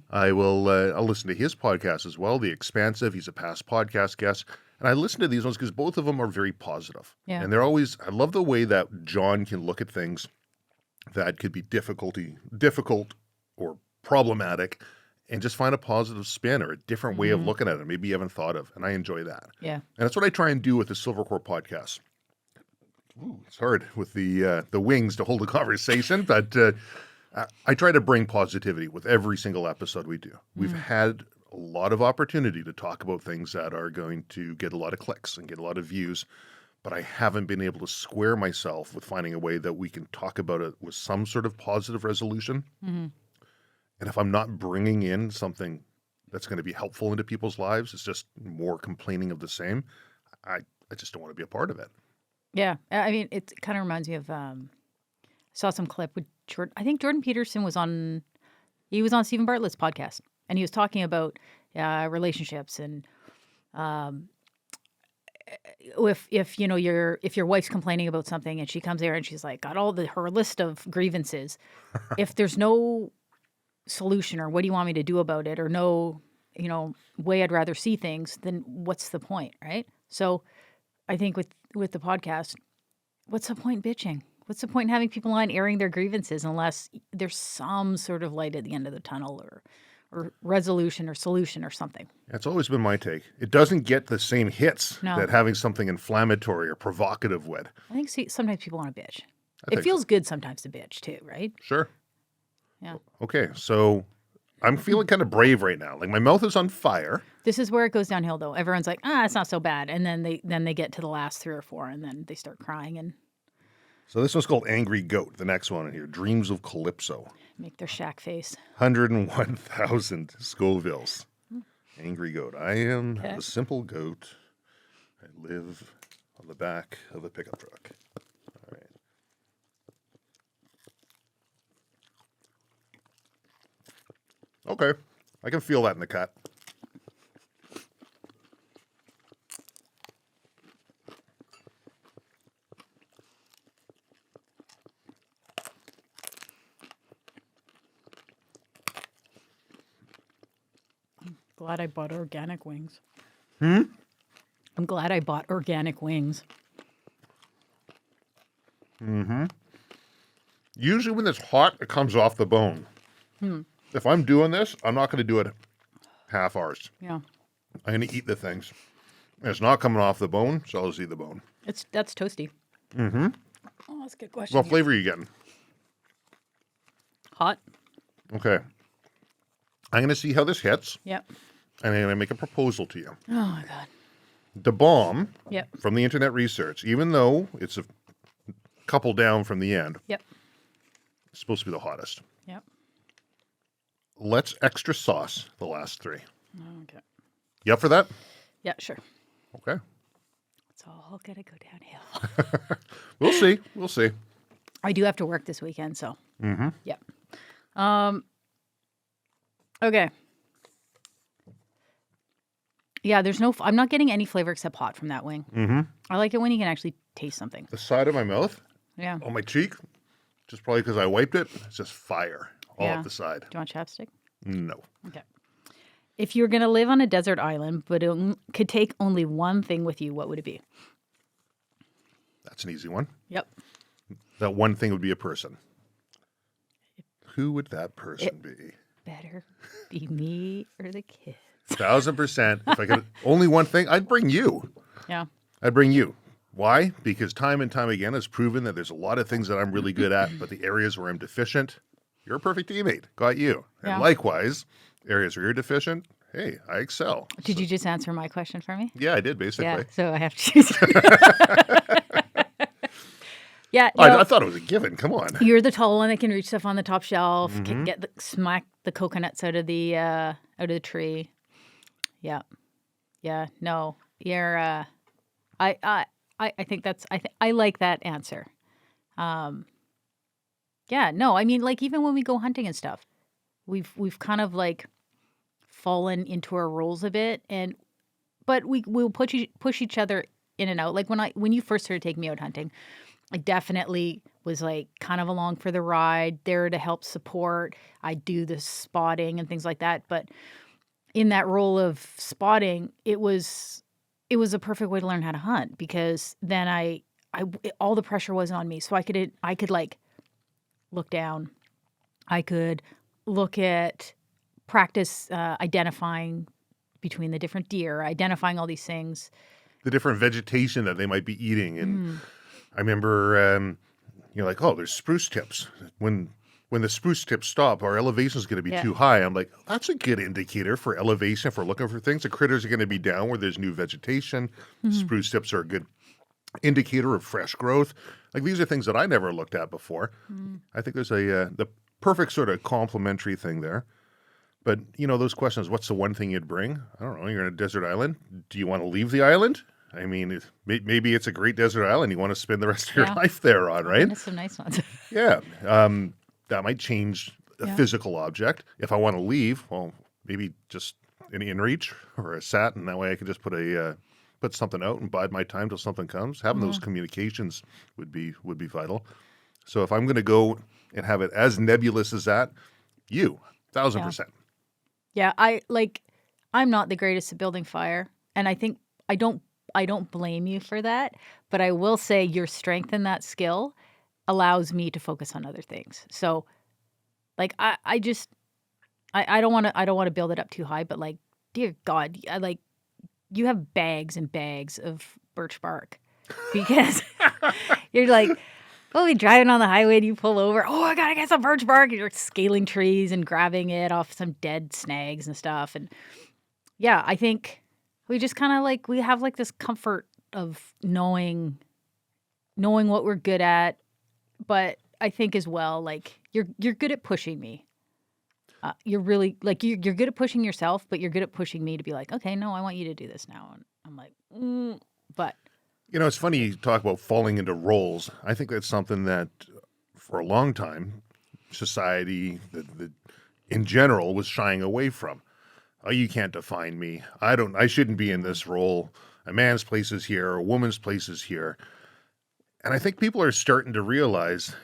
I'll listen to his podcast as well, The Expansive. He's a past podcast guest. And I listen to these ones because both of them are very positive. Yeah. And I love the way that John can look at things that could be difficult or problematic and just find a positive spin or a different way of looking at it, maybe you haven't thought of. And I enjoy that. Yeah. And that's what I try and do with the Silvercore podcast. Ooh, it's hard with the wings to hold a conversation, but I try to bring positivity with every single episode we do. We've had a lot of opportunity to talk about things that are going to get a lot of clicks and get a lot of views, but I haven't been able to square myself with finding a way that we can talk about it with some sort of positive resolution. And if I'm not bringing in something that's going to be helpful into people's lives, it's just more complaining of the same. I just don't want to be a part of it. Yeah. I mean, it kind of reminds me of, I saw some clip with Jordan. I think Jordan Peterson was on Stephen Bartlett's podcast, and he was talking about relationships and if your wife's complaining about something and she comes there and she's like got her list of grievances, if there's no solution or what do you want me to do about it or no way I'd rather see things, then what's the point, right? So I think with the podcast, what's the point bitching? What's the point in having people on airing their grievances unless there's some sort of light at the end of the tunnel or resolution or solution or something? That's always been my take. It doesn't get the same hits that having something inflammatory or provocative would. I think sometimes people want to bitch. It feels good sometimes to bitch too, right? Sure. Yeah. Okay, so I'm feeling kind of brave right now. Like my mouth is on fire. This is where it goes downhill, though. Everyone's like, it's not so bad, and then they get to the last 3 or 4, and then they start crying. And so this one's called Angry Goat. The next one in here, Dreams of Calypso. Make their shack face. 101,000 Scovilles. Angry Goat. I am a simple goat. I live on the back of a pickup truck. All right. Okay. I can feel that in the cut. Glad I bought organic wings. I'm glad I bought organic wings. Usually when it's hot, it comes off the bone. If I'm doing this, I'm not going to do it half hours. Yeah. I'm going to eat the things. And it's not coming off the bone, so I'll just eat the bone. That's toasty. Oh, that's a good question. What flavor are you getting? Hot. Okay. I'm going to see how this hits, Yep. and I'm going to make a proposal to you. Oh my god. The bomb Yep. from the internet research, even though it's a couple down from the end, Yep. it's supposed to be the hottest. Yep. Let's extra sauce the last three. Okay. You up for that? Yeah, sure. Okay. It's all gonna go downhill. We'll see. We'll see. I do have to work this weekend, so. Yep. Okay. Yeah, I'm not getting any flavor except hot from that wing. I like it when you can actually taste something. The side of my mouth, Yeah. on my cheek, just probably because I wiped it, it's just fire all Yeah. up the side. Do you want chapstick? No. Okay. If you were going to live on a desert island, but it could take only one thing with you, what would it be? That's an easy one. Yep. That one thing would be a person. Who would that person be? Better be me or the kids. 1,000%. If I could only one thing, I'd bring you. Yeah. I'd bring you. Why? Because time and time again, it's proven that there's a lot of things that I'm really good at, but the areas where I'm deficient, you're a perfect teammate. Got you. And Yeah. likewise, areas where you're deficient, hey, I excel. Did you just answer my question for me? Yeah, I did, basically. Yeah. So I have to choose. Yeah. I thought it was a given. Come on. You're the tall one that can reach stuff on the top shelf, can smack the coconuts out of the tree. Yeah. Yeah. No. You're I think I like that answer. Yeah, no, I mean, like, even when we go hunting and stuff, we've kind of like fallen into our roles a bit, but we'll push each other in and out. Like when you first started taking me out hunting, I definitely was like kind of along for the ride, there to help support. I do the spotting and things like that. But in that role of spotting, it was a perfect way to learn how to hunt, because then all the pressure wasn't on me. So I could like look down. I could look at practice identifying between the different deer, identifying all these things. The different vegetation that they might be eating. And I remember, like, oh, there's spruce tips. When the spruce tips stop, our elevation is going to be too high. I'm like, that's a good indicator for elevation. If we're looking for things, the critters are going to be down where there's new vegetation. Spruce tips are a good indicator of fresh growth. Like, these are things that I never looked at before. I think there's the perfect sort of complementary thing there. But, those questions, what's the one thing you'd bring? I don't know. You're on a desert island. Do you want to leave the island? I mean, maybe it's a great desert island you want to spend the rest of your life there on, right? There's some nice ones. Yeah. That might change a physical object. If I want to leave, well, maybe just an inReach or a sat, and that way I could just put something out and bide my time till something comes. Having those communications would be vital. So if I'm going to go and have it as nebulous as that, 1,000%. Yeah, I'm not the greatest at building fire, and I think I don't blame you for that, but I will say your strength in that skill allows me to focus on other things. So, like, I don't want to build it up too high, but, like, dear God, you have bags and bags of birch bark, because you're like, oh, you're driving on the highway and you pull over. Oh, I gotta get some birch bark. And you're scaling trees and grabbing it off some dead snags and stuff. And yeah, I think we just kind of we have like this comfort of knowing what we're good at. But I think as well, like, you're good at pushing me. You're really you're good at pushing yourself, but you're good at pushing me to be like, okay, no, I want you to do this now. And I'm like, but. It's funny you talk about falling into roles. I think that's something that for a long time, society, the in general was shying away from. Oh, you can't define me. I shouldn't be in this role. A man's place is here, a woman's place is here. And I think people are starting to realize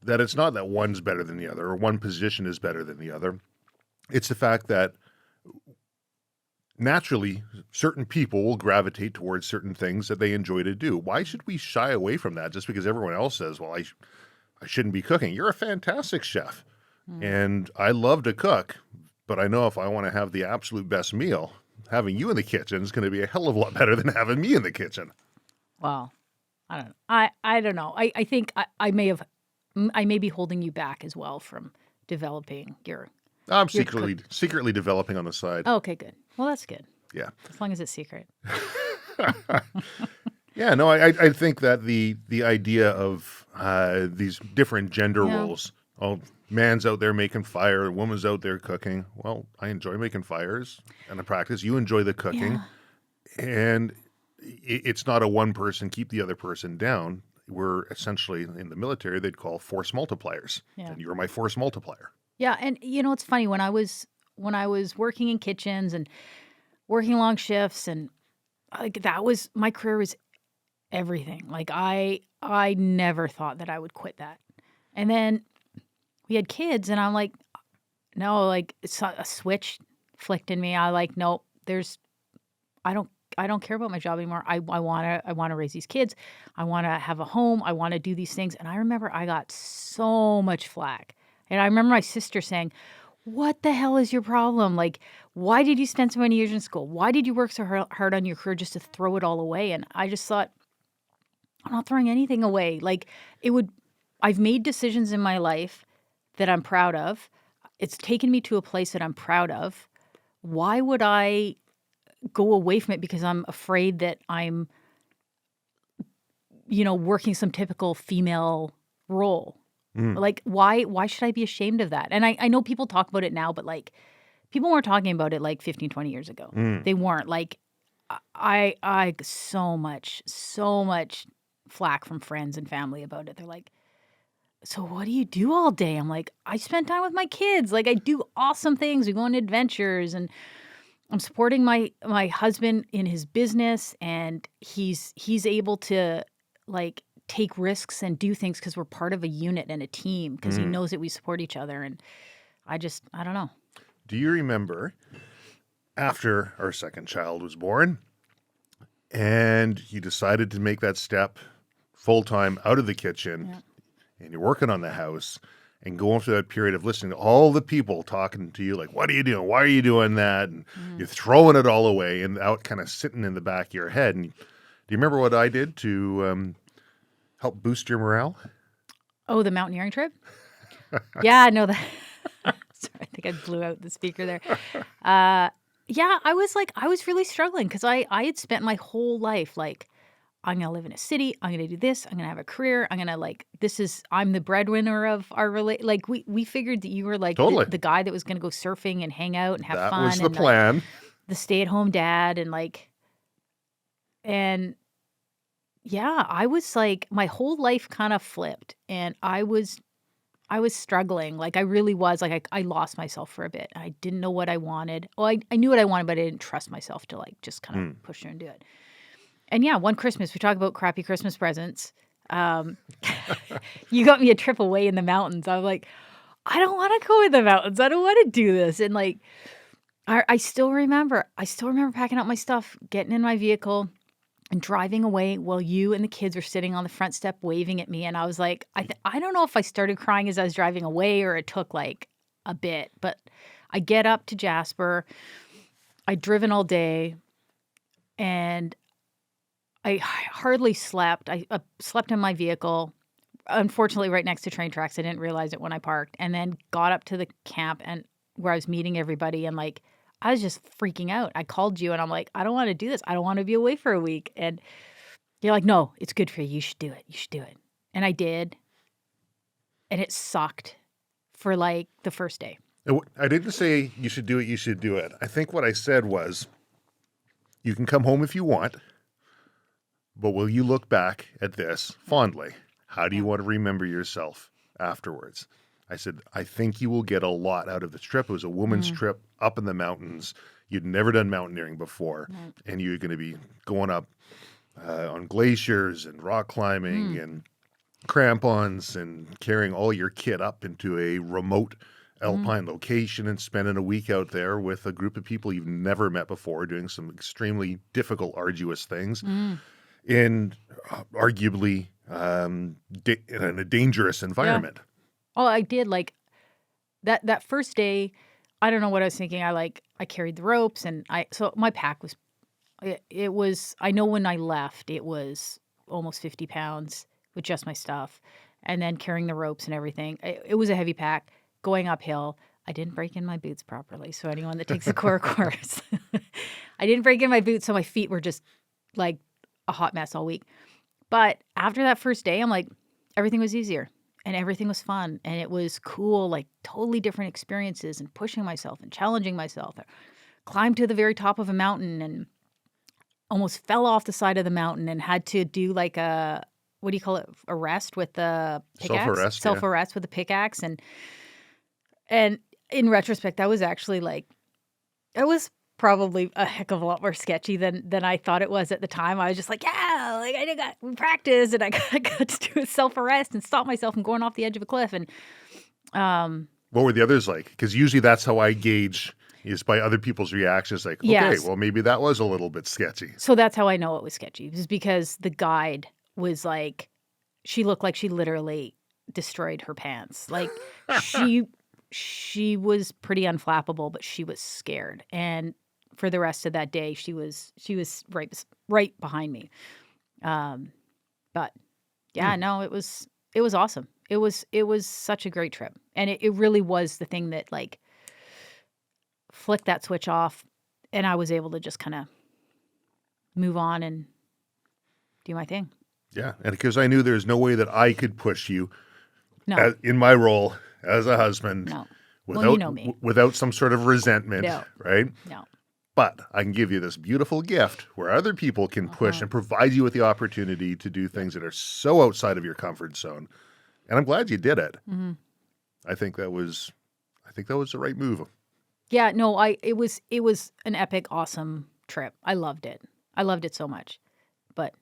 that it's not that one's better than the other or one position is better than the other. It's the fact that naturally certain people will gravitate towards certain things that they enjoy to do. Why should we shy away from that just because everyone else says, well, I shouldn't be cooking? You're a fantastic chef. And I love to cook, but I know if I want to have the absolute best meal, having you in the kitchen is going to be a hell of a lot better than having me in the kitchen. Well, I don't know. I don't know. I think I may be holding you back as well from developing your. I'm secretly developing on the side. Oh, okay, good. Well, that's good. Yeah. As long as it's secret. Yeah, no, I think that the idea of these different gender roles. Oh, man's out there making fire, woman's out there cooking. Well, I enjoy making fires and the practice. You enjoy the cooking. Yeah. And it's not a one person keep the other person down. We're essentially in the military, they'd call force multipliers. Yeah. And you're my force multiplier. Yeah, and it's funny when I was working in kitchens and working long shifts, and like that was my career was everything. Like I never thought that I would quit that. And then we had kids, and I'm like, no, like it's a switch flicked in me. I like, nope. I don't care about my job anymore. I want to raise these kids. I want to have a home. I want to do these things. And I remember I got so much flack. And I remember my sister saying, what the hell is your problem? Like, why did you spend so many years in school? Why did you work so hard on your career just to throw it all away? And I just thought, I'm not throwing anything away. Like I've made decisions in my life that I'm proud of. It's taken me to a place that I'm proud of. Why would I go away from it because I'm afraid that I'm, working some typical female role? Like, why should I be ashamed of that? And I know people talk about it now, but like people weren't talking about it like 15, 20 years ago. They weren't. Like I so much flack from friends and family about it. They're like, so what do you do all day? I'm like, I spend time with my kids. Like I do awesome things. We go on adventures, and I'm supporting my husband in his business, and he's able to like take risks and do things because we're part of a unit and a team because he knows that we support each other. And I don't know. Do you remember after our second child was born and you decided to make that step full-time out of the kitchen and you're working on the house and going through that period of listening to all the people talking to you like, what are you doing? Why are you doing that? And you're throwing it all away and out kind of sitting in the back of your head. And do you remember what I did to help boost your morale? Oh, the mountaineering trip? Yeah, no, that. Sorry, I think I blew out the speaker there. Yeah, I was really struggling because I had spent my whole life like, I'm going to live in a city. I'm going to do this. I'm going to have a career. I'm going to I'm the breadwinner of our like we figured that you were like totally. the guy that was going to go surfing and hang out and have fun. That was the plan. Like, the stay-at-home dad and yeah, I was like, my whole life kind of flipped, and I was struggling. Like I really was. Like I lost myself for a bit. I didn't know what I wanted. Well, I knew what I wanted, but I didn't trust myself to like just kind of push through and do it. And yeah, one Christmas, we talk about crappy Christmas presents. You got me a trip away in the mountains. I was like, I don't want to go in the mountains. I don't want to do this. And like, I still remember packing up my stuff, getting in my vehicle, and driving away while you and the kids were sitting on the front step waving at me. And I was like, I don't know if I started crying as I was driving away or it took like a bit. But I get up to Jasper. I'd driven all day, and I hardly slept. I slept in my vehicle, unfortunately right next to train tracks. I didn't realize it when I parked, and then got up to the camp and where I was meeting everybody, and like I was just freaking out. I called you and I'm like, I don't want to do this. I don't want to be away for a week. And you're like, no, it's good for you. You should do it. You should do it. And I did. And it sucked for like the first day. I didn't say you should do it. You should do it. I think what I said was, you can come home if you want, but will you look back at this fondly? How do you want to remember yourself afterwards? I said, I think you will get a lot out of this trip. It was a woman's trip up in the mountains. You'd never done mountaineering before, and you're going to be going up on glaciers and rock climbing and crampons and carrying all your kit up into a remote alpine location and spending a week out there with a group of people you've never met before, doing some extremely difficult, arduous things in arguably in a dangerous environment. Oh, I did like that first day. I don't know what I was thinking. I carried the ropes and so my pack was, it was, I know when I left, it was almost 50 pounds with just my stuff and then carrying the ropes and everything. It was a heavy pack going uphill. I didn't break in my boots properly. So anyone that takes the core course, I didn't break in my boots. So my feet were just like a hot mess all week. But after that first day, I'm like, everything was easier. And everything was fun. And it was cool, like totally different experiences and pushing myself and challenging myself. I climbed to the very top of a mountain and almost fell off the side of the mountain and had to do like a, what do you call it? Arrest with the pickaxe? Self-arrest with the pickaxe. And in retrospect, that was actually like, it was probably a heck of a lot more sketchy than I thought it was at the time. I was just like, yeah, like I got practice and I got to do a self-arrest and stop myself from going off the edge of a cliff. And what were the others like? Because usually that's how I gauge is by other people's reactions. Like, okay, well, maybe that was a little bit sketchy. So that's how I know it was sketchy. It was because the guide was like, she looked like she literally destroyed her pants. Like she was pretty unflappable, but she was scared. And for the rest of that day, she was right behind me. But yeah, no, it was awesome. It was such a great trip. And it really was the thing that like flicked that switch off and I was able to just kind of move on and do my thing. Yeah. And because I knew there's no way that I could push you in my role as a husband without, you know me. Without some sort of resentment, right? No. But I can give you this beautiful gift where other people can push and provide you with the opportunity to do things that are so outside of your comfort zone. And I'm glad you did it. Mm-hmm. I think that was the right move. Yeah, no, it was an epic, awesome trip. I loved it. I loved it so much. But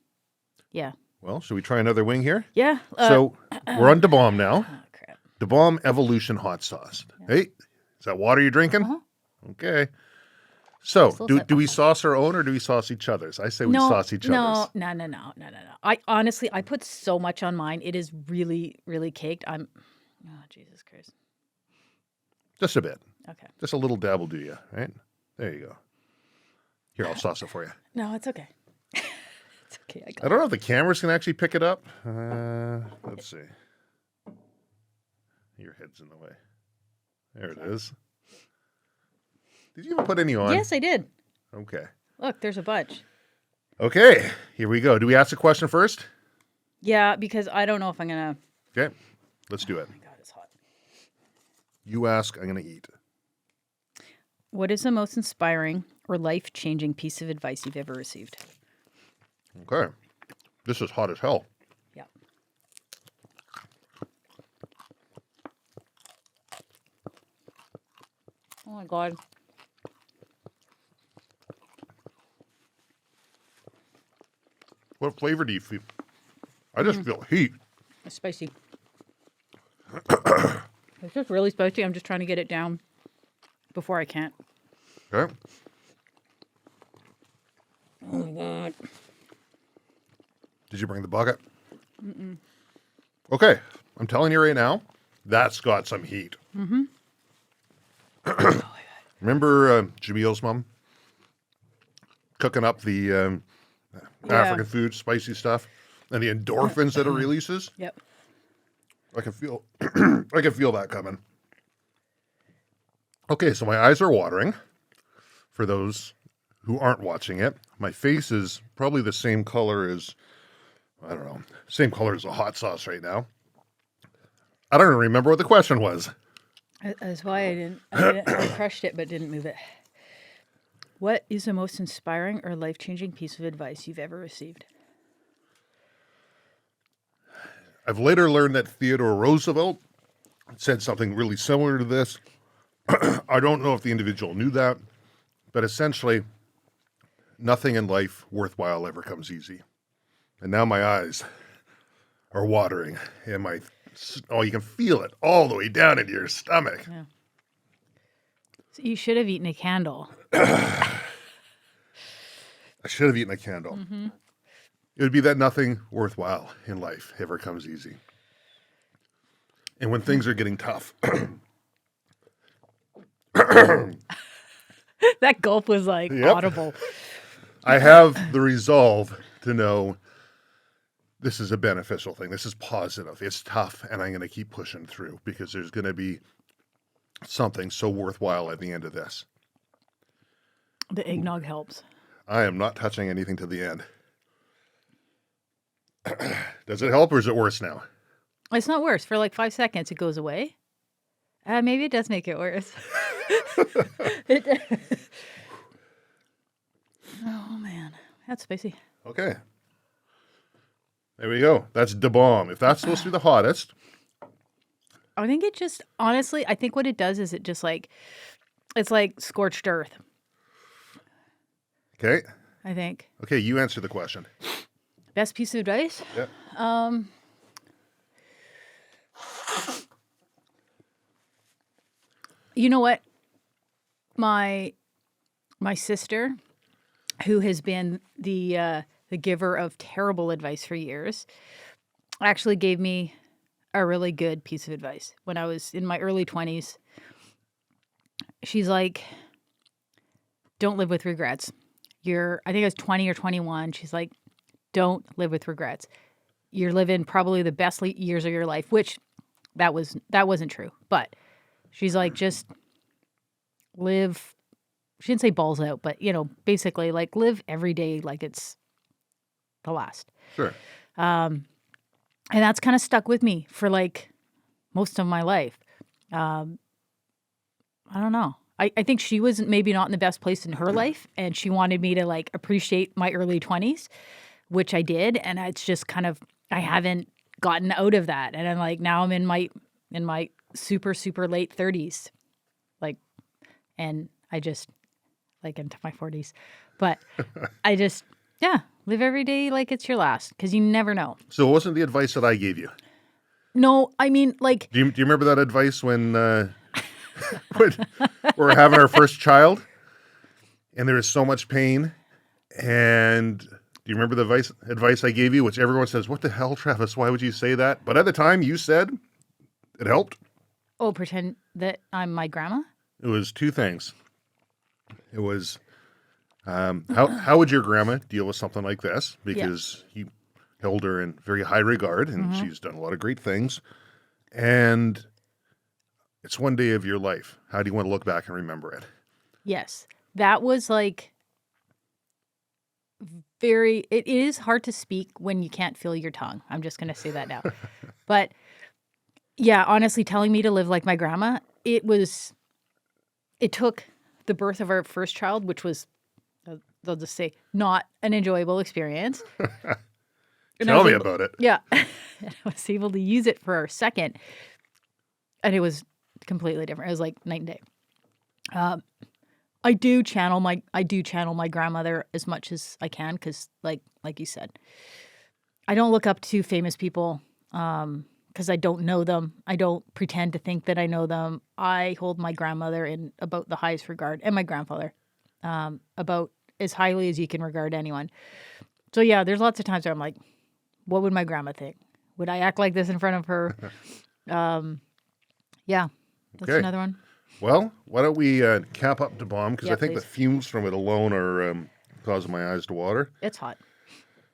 yeah. Well, should we try another wing here? Yeah. So we're on Da Bomb now. Oh, crap. Da Bomb Evolution Hot Sauce. Yeah. Hey, is that water you're drinking? Uh-huh. Okay. So, do we sauce our own or do we sauce each other's? I say we sauce each other's. No. I honestly, I put so much on mine. It is really, really caked. Oh, Jesus Christ. Just a bit. Okay. Just a little dab will do you, right? There you go. Here, I'll sauce it for you. No, it's okay. It's okay. I don't know if the cameras can actually pick it up. Let's see. Your head's in the way. There it is. Did you even put any on? Yes, I did. Okay. Look, there's a bunch. Okay, here we go. Do we ask a question first? Yeah, because I don't know if I'm going to... Okay, let's do it. Oh, my God, it's hot. You ask, I'm going to eat. What is the most inspiring or life-changing piece of advice you've ever received? Okay. This is hot as hell. Yeah. Oh, my God. What flavor do you feel? I just feel heat. It's spicy. It's just really spicy. I'm just trying to get it down before I can't. Okay. Oh, my God. Did you bring the bucket? Mm-mm. Okay. I'm telling you right now, that's got some heat. Mm-hmm. Oh, my God. Remember Jamil's mom cooking up the African food, spicy stuff, and the endorphins that it releases? Yep. I can feel that coming. Okay, so my eyes are watering. For those who aren't watching it, my face is probably the same color as, I don't know, same color as a hot sauce right now. I don't even remember what the question was. That's why I crushed it but didn't move it. What is the most inspiring or life-changing piece of advice you've ever received? I've later learned that Theodore Roosevelt said something really similar to this. I don't know if the individual knew that, but essentially, nothing in life worthwhile ever comes easy. And now my eyes are watering, and you can feel it all the way down into your stomach. Yeah. So you should have eaten a candle. I should have eaten a candle. Mm-hmm. It would be that nothing worthwhile in life ever comes easy. And when things are getting tough. That gulp was like audible. I have the resolve to know this is a beneficial thing. This is positive. It's tough, and I'm going to keep pushing through because there's going to be something so worthwhile at the end of this. The eggnog helps. I am not touching anything to the end. Does it help or is it worse now? It's not worse. For like 5 seconds, it goes away. Maybe it does make it worse. Oh, man. That's spicy. Okay. There we go. That's da bomb. If that's supposed to be the hottest. I think it just, honestly, I think what it does is it just like, it's like scorched earth. Okay. I think. Okay, you answer the question. Best piece of advice? Yep. You know what? My sister, who has been the giver of terrible advice for years, actually gave me a really good piece of advice when I was in my early 20s. She's like, don't live with regrets. I think I was 20 or 21. She's like, don't live with regrets. You're living probably the best years of your life, which that wasn't true. But she's like, just live. She didn't say balls out, but basically like live every day like it's the last. Sure. And that's kind of stuck with me for like most of my life. I don't know. I think she was maybe not in the best place in her life, and she wanted me to like appreciate my early 20s, which I did. And it's just kind of, I haven't gotten out of that. And I'm like, now I'm in my super, super late 30s. Like, and I just like into my 40s, but I just, live every day like it's your last, because you never know. So it wasn't the advice that I gave you? No, I mean, like... Do you remember that advice when we were having our first child and there was so much pain? And do you remember the advice I gave you, which everyone says, what the hell, Travis? Why would you say that? But at the time you said it helped. Oh, pretend that I'm my grandma? It was two things. It was... how would your grandma deal with something like this? Because you held her in very high regard, and she's done a lot of great things. And it's one day of your life. How do you want to look back and remember it? Yes. That was like it is hard to speak when you can't feel your tongue. I'm just going to say that now. But yeah, honestly, telling me to live like my grandma, it took the birth of our first child, which was, they'll just say, not an enjoyable experience. Tell me about it. Yeah. And I was able to use it for our second, and it was completely different. It was like night and day. I do channel my grandmother as much as I can, because like you said, I don't look up to famous people because I don't know them. I don't pretend to think that I know them. I hold my grandmother in about the highest regard, and my grandfather about as highly as you can regard anyone. So yeah, there's lots of times where I'm like, what would my grandma think? Would I act like this in front of her? Yeah, that's another one. Well, why don't we cap up the bomb, because I think please. the fumes from it alone are causing my eyes to water. It's hot.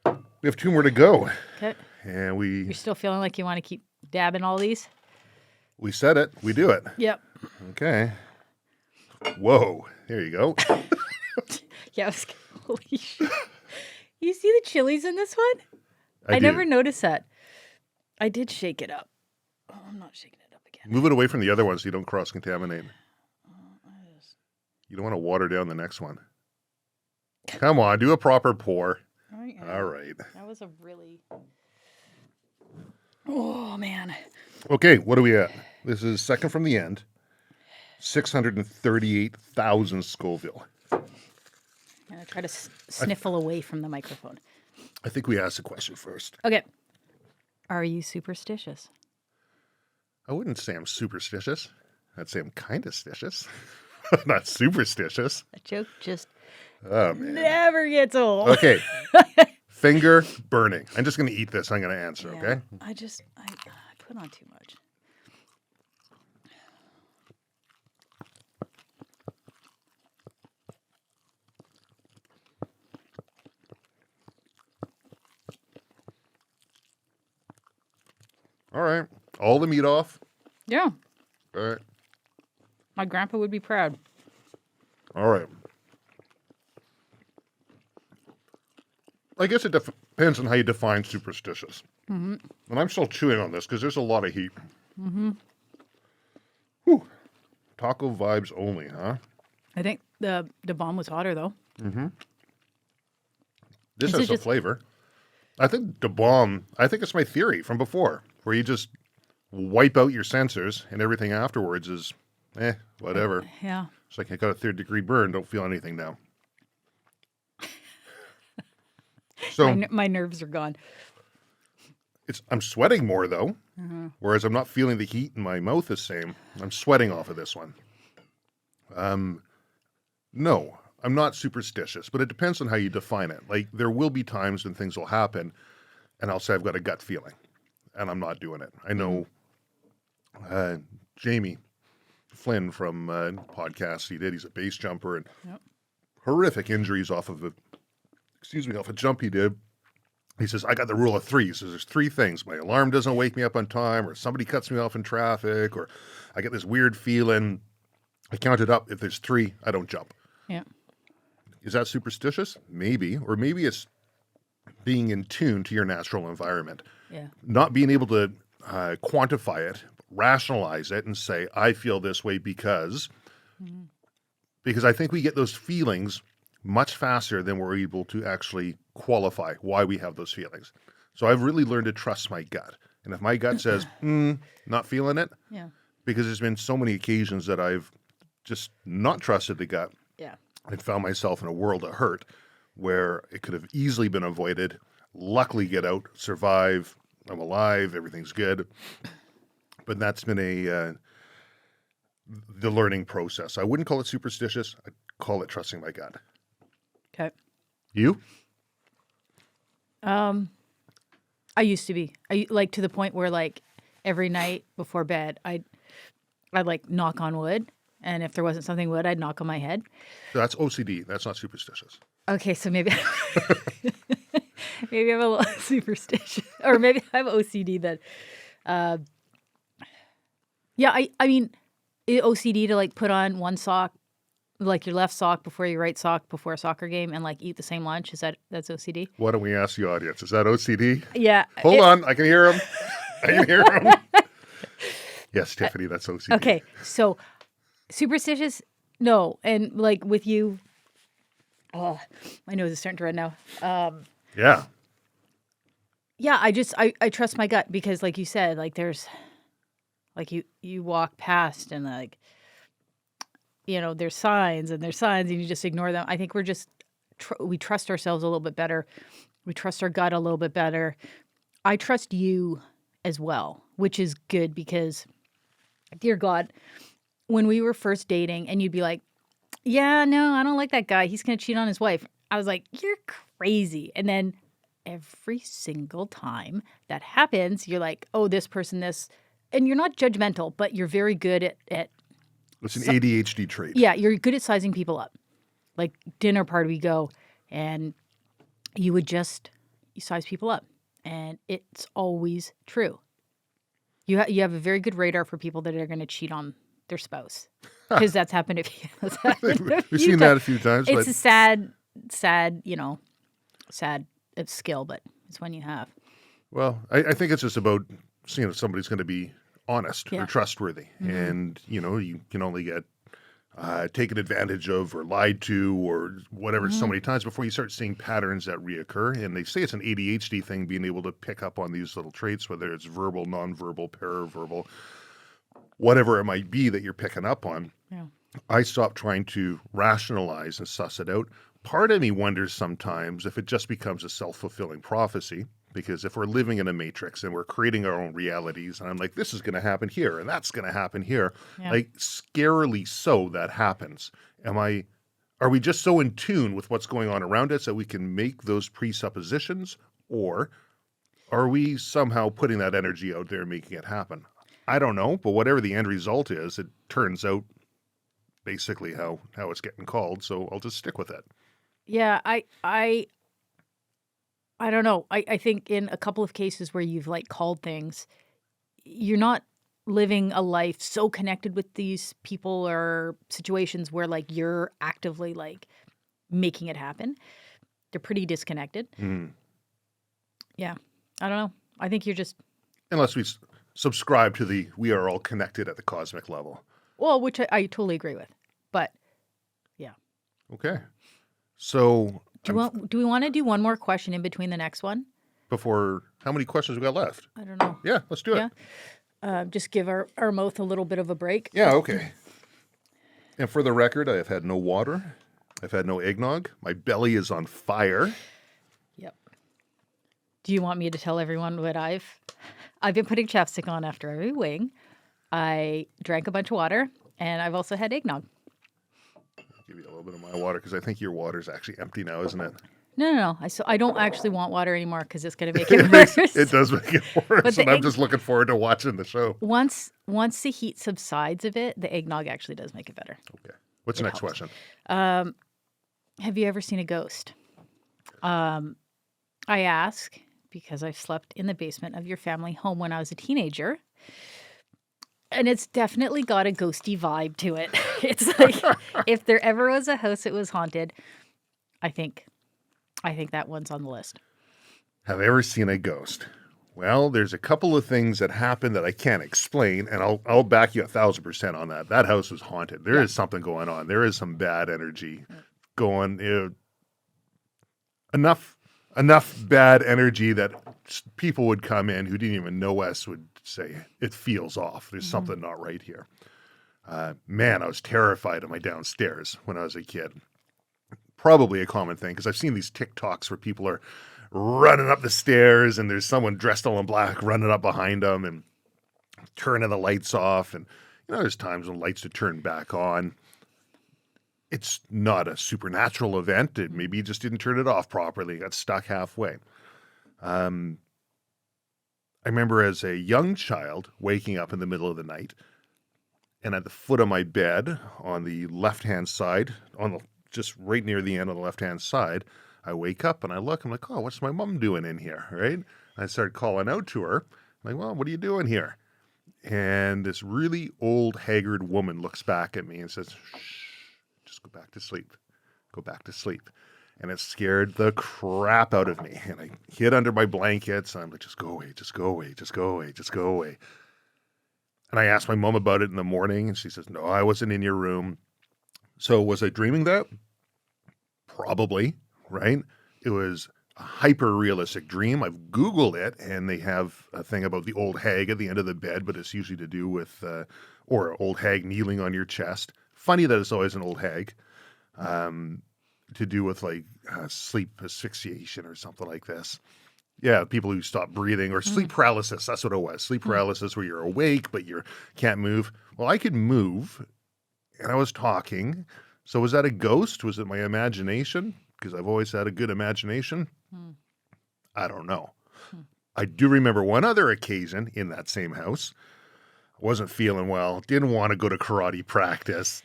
We have two more to go. Okay. And You're still feeling like you want to keep dabbing all these? we said it. We do it. Yep. Okay. Whoa. There you go. Yeah, holy shit. You see the chilies in this one? I do. never noticed that. I did shake it up. Oh, I'm not shaking it up again. Move it away from the other one so you don't cross-contaminate. You don't want to water down the next one. Come on, do a proper pour. All right. That was a really... Oh, man. Okay, what are we at? This is second from the end. 638,000 Scoville. I'm going to try to sniffle away from the microphone. I think we asked a question first. Okay. Are you superstitious? I wouldn't say I'm superstitious. I'd say I'm kind of stitious. Not superstitious. That joke just Man. never gets old. Okay. Finger burning. I'm just going to eat this. I'm going to answer, Yeah, okay? I put on too much. All right. All the meat off. Yeah. All right. My grandpa would be proud. All right. I guess it depends on how you define superstitious. Mm-hmm. And I'm still chewing on this because there's a lot of heat. Mm-hmm. Whew. Taco vibes only, huh? I think the bomb was hotter, though. This Is has it some just- flavor. I think the bomb, I think it's my theory from before, where you just wipe out your sensors and everything afterwards is, whatever. Yeah. It's like I got a 3rd-degree burn, don't feel anything now. So My nerves are gone. I'm sweating more though, whereas I'm not feeling the heat in my mouth the same. I'm sweating off of this one. No, I'm not superstitious, but it depends on how you define it. Like there will be times when things will happen and I'll say I've got a gut feeling and I'm not doing it. I know Jamie Flynn from podcasts he did, he's a base jumper and horrific injuries off of off a jump he did. He says, I got the rule of 3. He says, there's 3 things. My alarm doesn't wake me up on time, or somebody cuts me off in traffic, or I get this weird feeling. I count it up. If there's 3, I don't jump. Yeah. Is that superstitious? Maybe. Or maybe it's being in tune to your natural environment. Yeah. Not being able to quantify it, rationalize it, and say, I feel this way because I think we get those feelings much faster than we're able to actually qualify why we have those feelings. So I've really learned to trust my gut. And if my gut says, not feeling it, Yeah. because there's been so many occasions that I've just not trusted the gut Yeah. and found myself in a world of hurt where it could have easily been avoided, luckily get out, survive, I'm alive, everything's good. But that's been the learning process. I wouldn't call it superstitious. I'd call it trusting my gut. Okay. You? I used to be. Like to the point where like every night before bed, I'd like knock on wood, and if there wasn't something wood, I'd knock on my head. That's OCD. That's not superstitious. Okay, so maybe maybe I'm a little superstitious, or maybe I have OCD that. Yeah, I mean, OCD to like put on one sock, like your left sock before your right sock before a soccer game, and like eat the same lunch. That's OCD? Why don't we ask the audience? Is that OCD? Yeah. Hold on. I can hear him. I can hear him. Yes, Tiffany, that's OCD. Okay, so superstitious? No, and like with you, oh, my nose is starting to run now. Yeah. Yeah, I trust my gut because, like you said, like there's, like you walk past and like, there's signs and you just ignore them. I think we're just we trust ourselves a little bit better. We trust our gut a little bit better. I trust you as well, which is good because, dear God, when we were first dating and you'd be like, yeah, no, I don't like that guy. He's going to cheat on his wife. I was like, you're crazy. And then every single time that happens, you're like, oh, this person, this. And you're not judgmental, but you're very good at It's an ADHD trait. yeah, you're good at sizing people up. Like dinner party, we go, and you would just size people up, and it's always true. You have a very good radar for people that are going to cheat on their spouse because that's happened a few. We've seen that a few times. It's but a sad skill, but it's one you have. Well, I think it's just about seeing if somebody's going to be honest or trustworthy. Mm-hmm. And, you can only get taken advantage of or lied to or whatever so many times before you start seeing patterns that reoccur. And they say it's an ADHD thing, being able to pick up on these little traits, whether it's verbal, nonverbal, paraverbal. whatever it might be that you're picking up on. Yeah. I stopped trying to rationalize and suss it out. Part of me wonders sometimes if it just becomes a self-fulfilling prophecy, because if we're living in a matrix and we're creating our own realities, and I'm like, this is going to happen here, and that's going to happen here, Yeah. like scarily so that happens. Are we just so in tune with what's going on around us that we can make those presuppositions, or are we somehow putting that energy out there and making it happen? I don't know, but whatever the end result is, it turns out basically how it's getting called, so I'll just stick with it. Yeah, I don't know. I think in a couple of cases where you've like called things, you're not living a life so connected with these people or situations where like you're actively like making it happen. They're pretty disconnected. Mm. Yeah. I don't know. I think you're just, Unless we subscribe to the we are all connected at the cosmic level. well, which I totally agree with. But yeah. Okay. So Do we want to do one more question in between the next one? before, how many questions we got left? I don't know. Yeah, let's do it. Yeah. Just give our mouth a little bit of a break. Yeah, okay. And for the record, I have had no water. I've had no eggnog. My belly is on fire. Yep. Do you want me to tell everyone what I've been putting chapstick on after every wing. I drank a bunch of water, and I've also had eggnog. I'll give you a little bit of my water because I think your water's actually empty now, isn't it? No. I don't actually want water anymore because it's going to make it worse. It does make it worse, the and I'm just looking forward to watching the show. Once the heat subsides a bit, the eggnog actually does make it better. Okay. What's the next question? Have you ever seen a ghost? I ask because I slept in the basement of your family home when I was a teenager. And it's definitely got a ghosty vibe to it. It's like if there ever was a house that was haunted, I think that one's on the list. Have I ever seen a ghost? Well, there's a couple of things that happen that I can't explain, and I'll back you 1,000% on that. That house was haunted. There is something going on. There is some bad energy going. Enough bad energy that people would come in who didn't even know us would say, it feels off. There's something not right here. Man, I was terrified of my downstairs when I was a kid. Probably a common thing because I've seen these TikToks where people are running up the stairs and there's someone dressed all in black running up behind them and turning the lights off. And, there's times when lights would turn back on. It's not a supernatural event. Maybe you just didn't turn it off properly. Got stuck halfway. I remember as a young child waking up in the middle of the night and at the foot of my bed on the left-hand side, just right near the end of the left-hand side, I wake up and I look, I'm like, oh, what's my mom doing in here, right? And I started calling out to her. I'm like, well, what are you doing here? And this really old, haggard woman looks back at me and says, shh, just go back to sleep. Go back to sleep. And it scared the crap out of me. And I hid under my blankets. And I'm like, just go away, just go away, just go away, just go away. And I asked my mom about it in the morning. And she says, no, I wasn't in your room. So was I dreaming that? Probably, right? It was a hyper-realistic dream. I've Googled it, and they have a thing about the old hag at the end of the bed, but it's usually to do with, or old hag kneeling on your chest. Funny that it's always an old hag. To do with like sleep asphyxiation or something like this. Yeah, people who stop breathing or sleep paralysis. That's what it was. Sleep paralysis where you're awake, but you can't move. Well, I could move, and I was talking. So was that a ghost? Was it my imagination? Because I've always had a good imagination. I don't know. I do remember one other occasion in that same house. Wasn't feeling well. Didn't want to go to karate practice.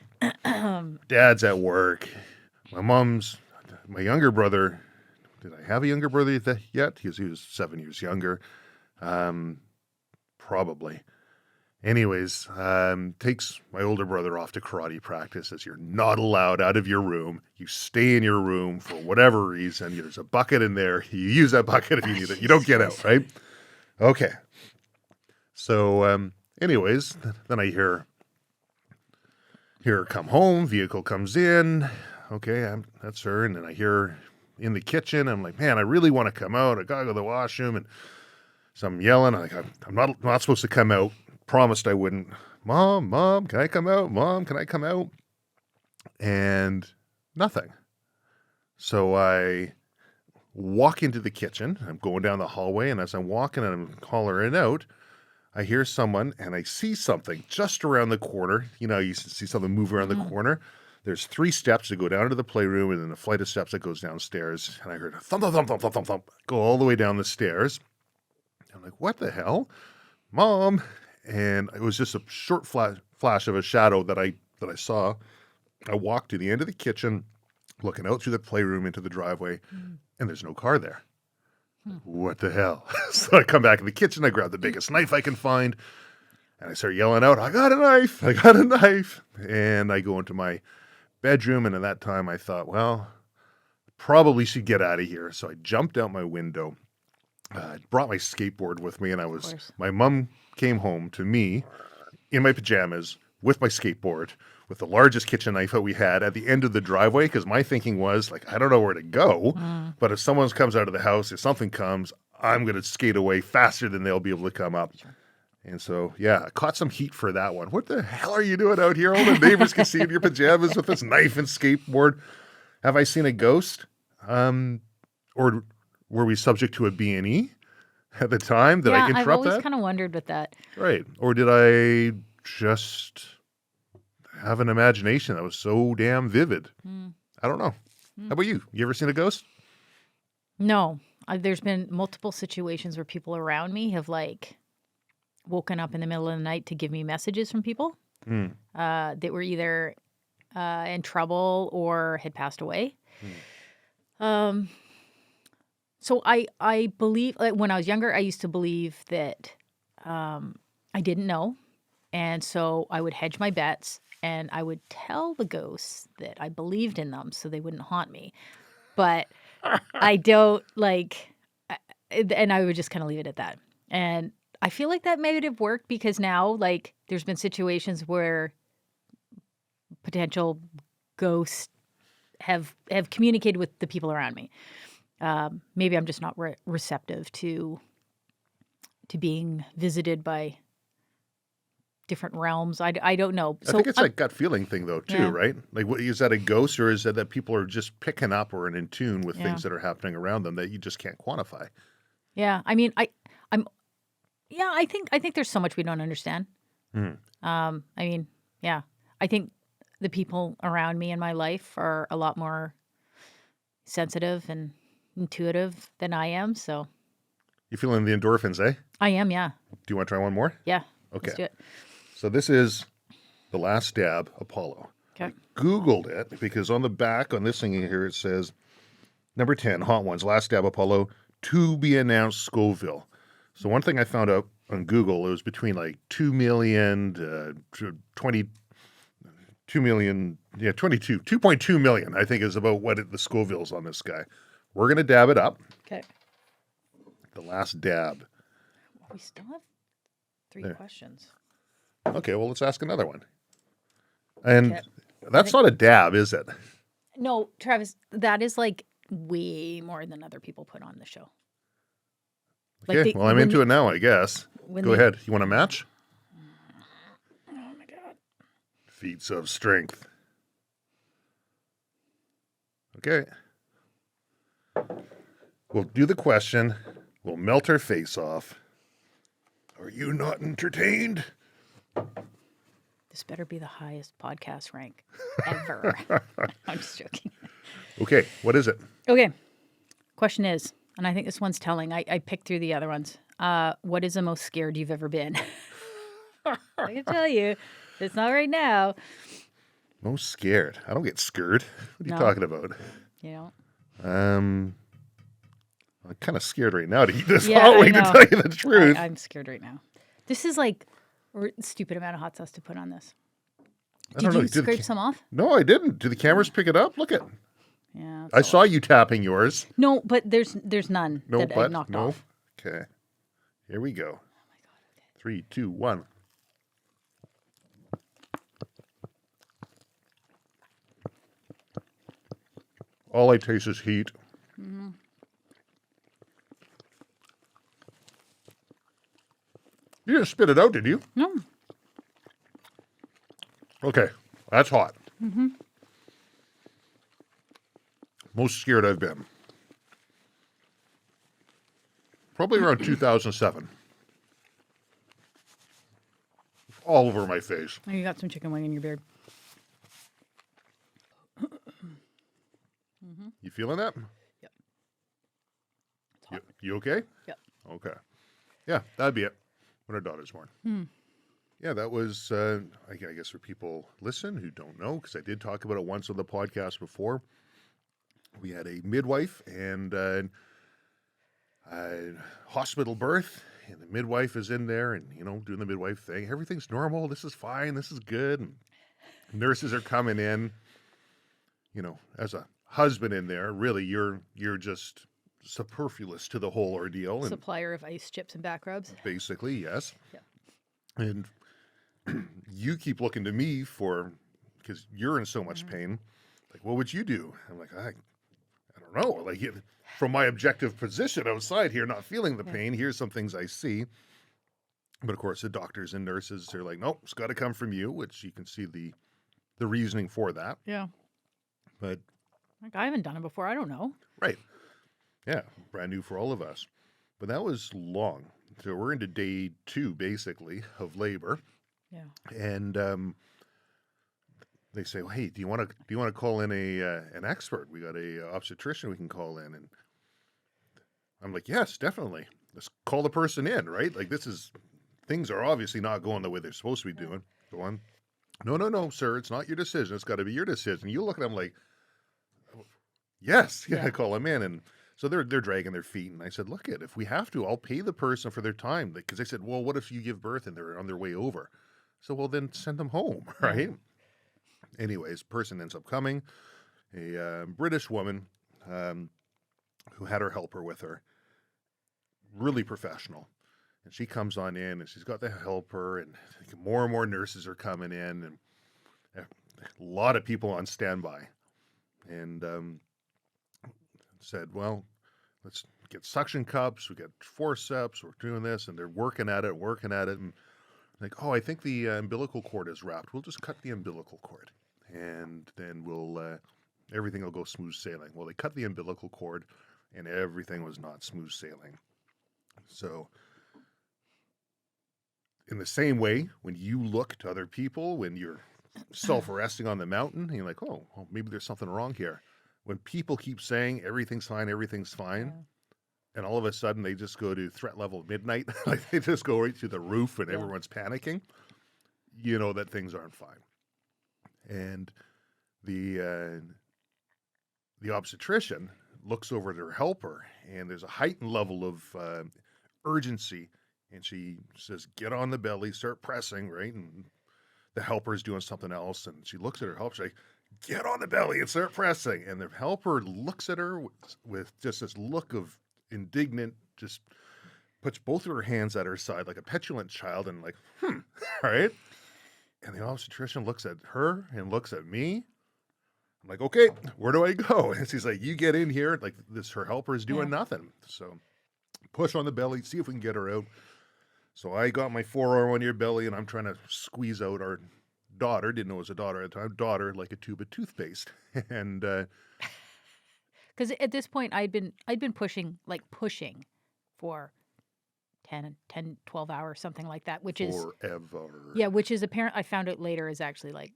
Dad's at work. My younger brother, did I have a younger brother yet? He was 7 years younger. Probably. Anyways, takes my older brother off to karate practice. Says you're not allowed out of your room. You stay in your room for whatever reason. There's a bucket in there. You use that bucket if you need it. You don't get out, right? Okay. So, anyways, then I hear her come home. Vehicle comes in. Okay, that's her. And then I hear in the kitchen. I'm like, man, I really want to come out. I gotta go to the washroom. And so I'm yelling. I'm not supposed to come out. Promised I wouldn't. Mom, can I come out? Mom, can I come out? And nothing. So I walk into the kitchen. I'm going down the hallway, and as I'm walking and I'm hollering out, I hear someone and I see something just around the corner. You know, you see something move around the corner. There's 3 steps that go down to the playroom and then a flight of steps that goes downstairs. And I heard a thump, thump, thump, thump, thump, thump, thump, go all the way down the stairs. I'm like, what the hell? Mom. And it was just a short flash of a shadow that I saw. I walked to the end of the kitchen, looking out through the playroom into the driveway, and there's no car there. What the hell? So I come back in the kitchen, I grab the biggest knife I can find, and I start yelling out, I got a knife, I got a knife. And I go into my bedroom, and at that time I thought, well, probably should get out of here. So I jumped out my window, brought my skateboard with me, and my mom came home to me in my pajamas with my skateboard, with the largest kitchen knife that we had at the end of the driveway, because my thinking was, like, I don't know where to go, but if someone comes out of the house, if something comes, I'm going to skate away faster than they'll be able to come up. Sure. And so, yeah, I caught some heat for that one. What the hell are you doing out here? All the neighbors can see in your pajamas with this knife and skateboard. Have I seen a ghost? Or were we subject to a B&E at the time? Did I interrupt that? I've always kind of wondered with that. Right. Or did I just have an imagination that was so damn vivid? I don't know. How about you? You ever seen a ghost? No. There's been multiple situations where people around me have, like, woken up in the middle of the night to give me messages from people that were either in trouble or had passed away. So I believe, like, when I was younger, I used to believe that I didn't know. And so I would hedge my bets and I would tell the ghosts that I believed in them so they wouldn't haunt me. But I don't, like, and I would just kind of leave it at that. And I feel like that may have worked because now, like, there's been situations where potential ghosts have communicated with the people around me. Maybe I'm just not receptive to being visited by different realms. I don't know. So I think it's like gut feeling thing though too, right? Like, is that a ghost, or is that people are just picking up or in tune with things that are happening around them that you just can't quantify? Yeah, I mean, I think there's so much we don't understand. I mean, yeah, I think the people around me in my life are a lot more sensitive and intuitive than I am. So you feeling the endorphins, eh? I am, yeah. Do you want to try one more? Yeah. Okay. Let's do it. So this is The Last Dab Apollo. Okay. I Googled it because on the back on this thing here it says number 10, Hot Ones, Last Dab Apollo, to be announced Scoville. So one thing I found out on Google, it was between like 2 million to 2 million, 2.2 million, I think is about what the Scoville's on this guy. We're going to dab it up. Okay. The last dab. We still have 3 questions. Okay, well, let's ask another one. And that's not a dab, is it? No, Travis, that is like way more than other people put on the show. Okay, like well, I'm into it now, I guess. Go ahead. You want a match? Oh, my God. Feats of strength. Okay. We'll do the question. We'll melt our face off. Are you not entertained? This better be the highest podcast rank ever. I'm just joking. Okay, what is it? Okay. Question is, and I think this one's telling. I picked through the other ones. What is the most scared you've ever been? I can tell you, it's not right now. Most scared? I don't get scared. What are you talking about? You know. I'm kind of scared right now to eat this Halloween, to tell you the truth. I'm scared right now. This is like a stupid amount of hot sauce to put on this. Did you scrape some off? No, I didn't. Do the cameras pick it up? Look at. Yeah. I saw you tapping yours. No, but there's none that I knocked off. Okay. Here we go. Oh my God. Okay. 3, 2, 1. All I taste is heat. Mm-hmm. You didn't spit it out, did you? No. Okay, that's hot. Mm-hmm. Most scared I've been. Probably around 2007. All over my face. Oh, you got some chicken wing in your beard. You feeling that? Yep. It's hot. You okay? Yep. Okay. Yeah, that'd be it. When our daughter's born. Yeah, that was, I guess for people listen who don't know, because I did talk about it once on the podcast before. We had a midwife and a hospital birth, and the midwife is in there and, doing the midwife thing. Everything's normal. This is fine. This is good. And nurses are coming in. As a husband in there, really, you're just superfluous to the whole ordeal. And Supplier of ice chips and back rubs. basically, yes. Yeah. And you keep looking to me because you're in so much pain. Like, what would you do? I'm like, I don't know. Like, from my objective position outside here, not feeling the pain, here's some things I see. But of course, the doctors and nurses are like, nope, it's got to come from you, which you can see the reasoning for that. Yeah. But like, I haven't done it before. I don't know. Right. Yeah, brand new for all of us. But that was long. So we're into day 2, basically, of labor. Yeah. And they say, well, hey, do you want to call in an expert? We got a obstetrician we can call in. And I'm like, yes, definitely. Let's call the person in, right? Like, things are obviously not going the way they're supposed to be doing. Go on. No, sir, it's not your decision. It's got to be your decision. You look at them like, yes, yeah. Call them in. And so they're dragging their feet. And I said, look, if we have to, I'll pay the person for their time. Because they said, well, what if you give birth and they're on their way over? So, well, then send them home, right? Yeah. Anyways, person ends up coming, a British woman who had her helper with her, really professional. And she comes on in, and she's got the helper, and more and more nurses are coming in, and a lot of people on standby. And said, well, let's get suction cups. We got forceps. We're doing this, and they're working at it. And like, oh, I think the umbilical cord is wrapped. We'll just cut the umbilical cord, and then everything will go smooth sailing. Well, they cut the umbilical cord, and everything was not smooth sailing. So, in the same way, when you look to other people, when you're self-arresting on the mountain, and you're like, oh, well, maybe there's something wrong here. When people keep saying everything's fine, and all of a sudden they just go to threat level midnight, like they just go right through the roof and everyone's panicking, you know that things aren't fine. And the obstetrician looks over at her helper, and there's a heightened level of urgency, and she says, get on the belly, start pressing, right? And the helper is doing something else, and she looks at her helper, she's like, get on the belly and start pressing. And the helper looks at her with just this look of indignant, just puts both of her hands at her side like a petulant child and like, right? And the obstetrician looks at her and looks at me. I'm like, okay, where do I go? And she's like, you get in here. Like her helper is doing nothing. So push on the belly, see if we can get her out. So I got my forearm on your belly and I'm trying to squeeze out our daughter. Didn't know it was a daughter at the time. Daughter like a tube of toothpaste. And because at this point I'd been pushing for 10, 12 hours, something like that, which is forever. Yeah, which is apparent. I found out later is actually like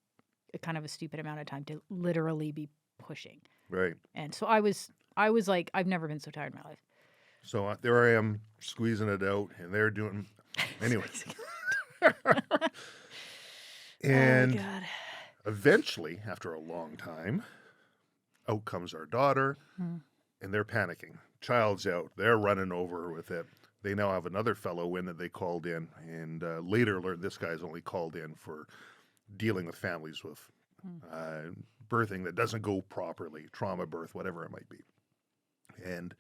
a kind of a stupid amount of time to literally be pushing. Right. And so I was like, I've never been so tired in my life. So there I am squeezing it out, and they're doing anyway. And oh, God. Eventually, after a long time, out comes our daughter, and they're panicking. Child's out. They're running over with it. They now have another fellow in that they called in, and later learned this guy's only called in for dealing with families with birthing that doesn't go properly, trauma birth, whatever it might be. And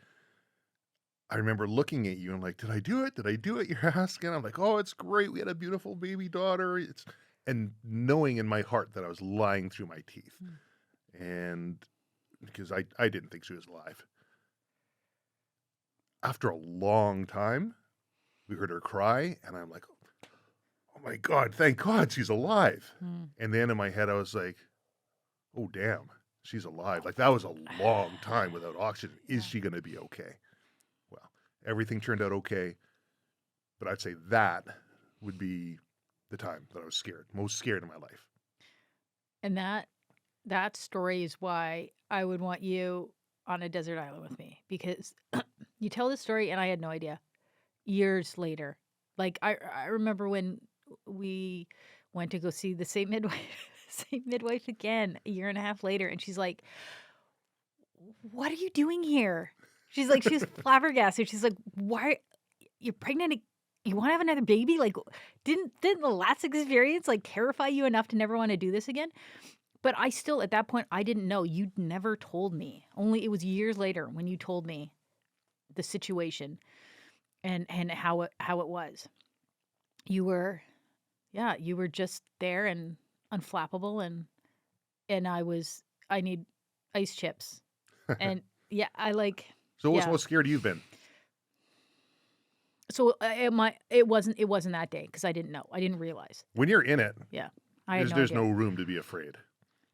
I remember looking at you and like, did I do it? Did I do it? You're asking. I'm like, oh, it's great. We had a beautiful baby daughter. And knowing in my heart that I was lying through my teeth. And because I didn't think she was alive. After a long time, we heard her cry, and I'm like, oh my God, thank God she's alive. Mm. And then in my head, I was like, oh, damn, she's alive. Like that was a long time without oxygen. Is she going to be okay? Well, everything turned out okay. But I'd say that would be the time that I was scared, most scared in my life. And that story is why I would want you on a desert island with me, because you tell this story and I had no idea. Years later, like I remember when we went to go see the St. Midwife again a year and a half later, and she's like, "What are you doing here?" She's like, she's flabbergasted. She's like, "Why you're pregnant? You want to have another baby? Like, didn't the last experience like terrify you enough to never want to do this again?" But I still, at that point, I didn't know. You'd never told me. Only it was years later when you told me the situation and how it was. You were just there and unflappable, and I need ice chips. And yeah, So what's most scared you've been? So it wasn't that day because I didn't know. I didn't realize. When you're in it, Yeah. there's no room to be afraid.